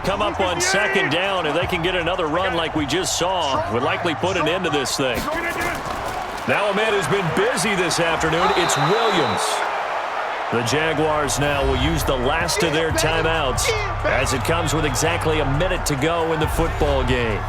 come up on second down. If they can get another run like we just saw, would likely put an end to this thing. Now a man who's been busy this afternoon, it's Williams. The Jaguars now will use the last of their timeouts as it comes with exactly a minute to go in the football game.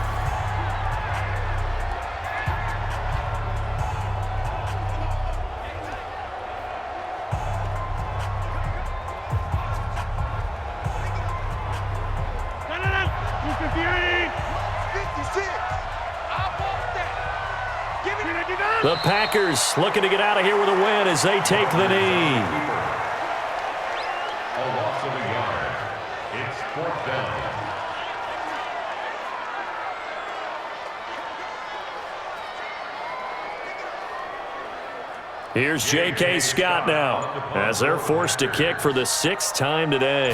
The Packers looking to get out of here with a win as they take the knee. A loss of a yard. It's 4th down. Here's J.K. Scott now as they're forced to kick for the 6th time today.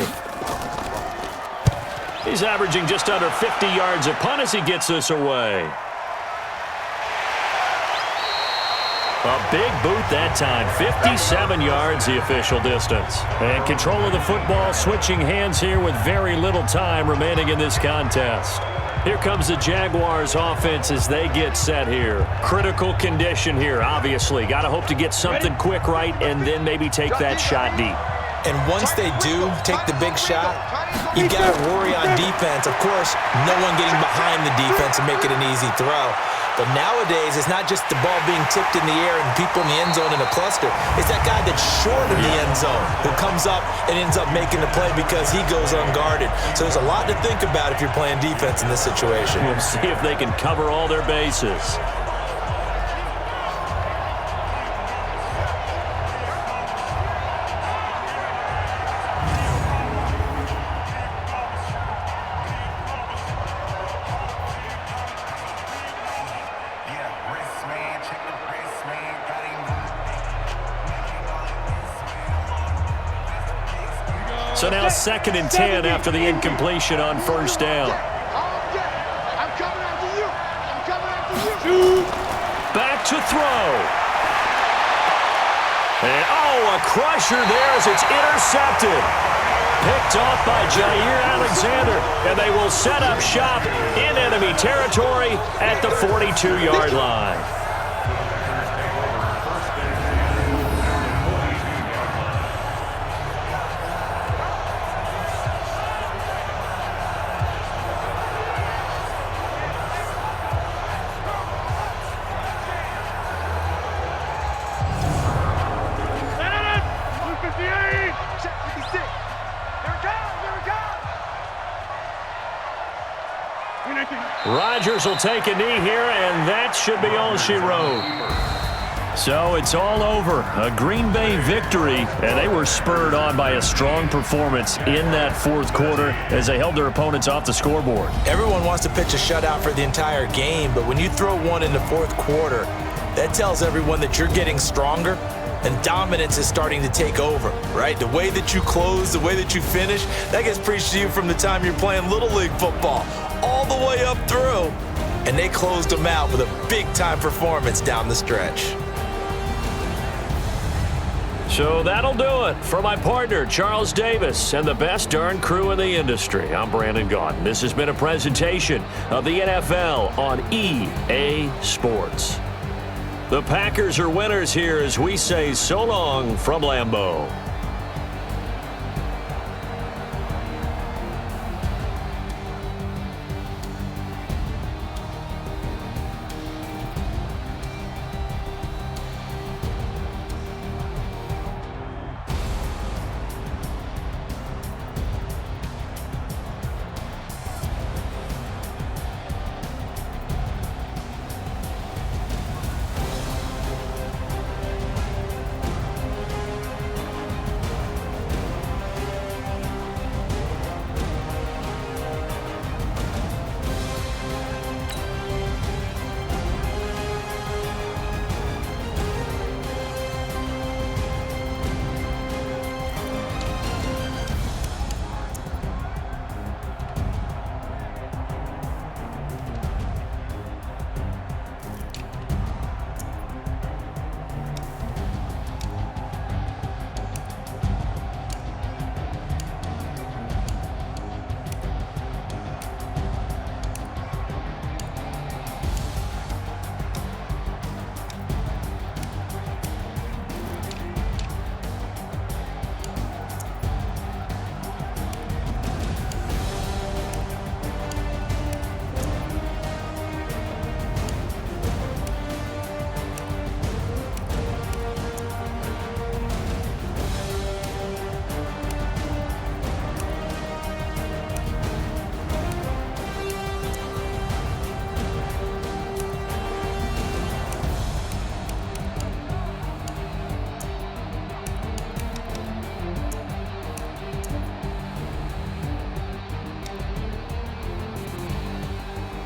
He's averaging just under 50 yards a punt as he gets this away. A big boot that time, 57 yards the official distance. And control of the football switching hands here with very little time remaining in this contest. Here comes the Jaguars offense as they get set here. Critical condition here, obviously. Got to hope to get something quick right and then maybe take that shot deep. And once they do take the big shot, you got to worry on defense. Of course, no one getting behind the defense and make it an easy throw. But nowadays, it's not just the ball being tipped in the air and people in the end zone in a cluster. It's that guy that's short of the end zone who comes up and ends up making the play because he goes unguarded. So there's a lot to think about if you're playing defense in this situation. We'll see if they can cover all their bases. So now 2nd and 10 after the incompletion on 1st down. I'm coming after you. I'm coming after you. Back to throw. And a crusher there as it's intercepted. Picked off by Jair Alexander, and they will set up shop in enemy territory at the 42-yard line. Rodgers will take a knee here, and that should be all she wrote. So it's all over. A Green Bay victory, and they were spurred on by a strong performance in that 4th quarter as they held their opponents off the scoreboard. Everyone wants to pitch a shutout for the entire game, but when you throw one in the 4th quarter, that tells everyone that you're getting stronger and dominance is starting to take over, right? The way that you close, the way that you finish, that gets preached to you from the time you're playing Little League football all the way up through. And they closed them out with a big-time performance down the stretch. So that'll do it for my partner, Charles Davis, and the best darn crew in the industry. I'm Brandon Gaudin. This has been a presentation of the NFL on EA Sports. The Packers are winners here as we say so long from Lambeau.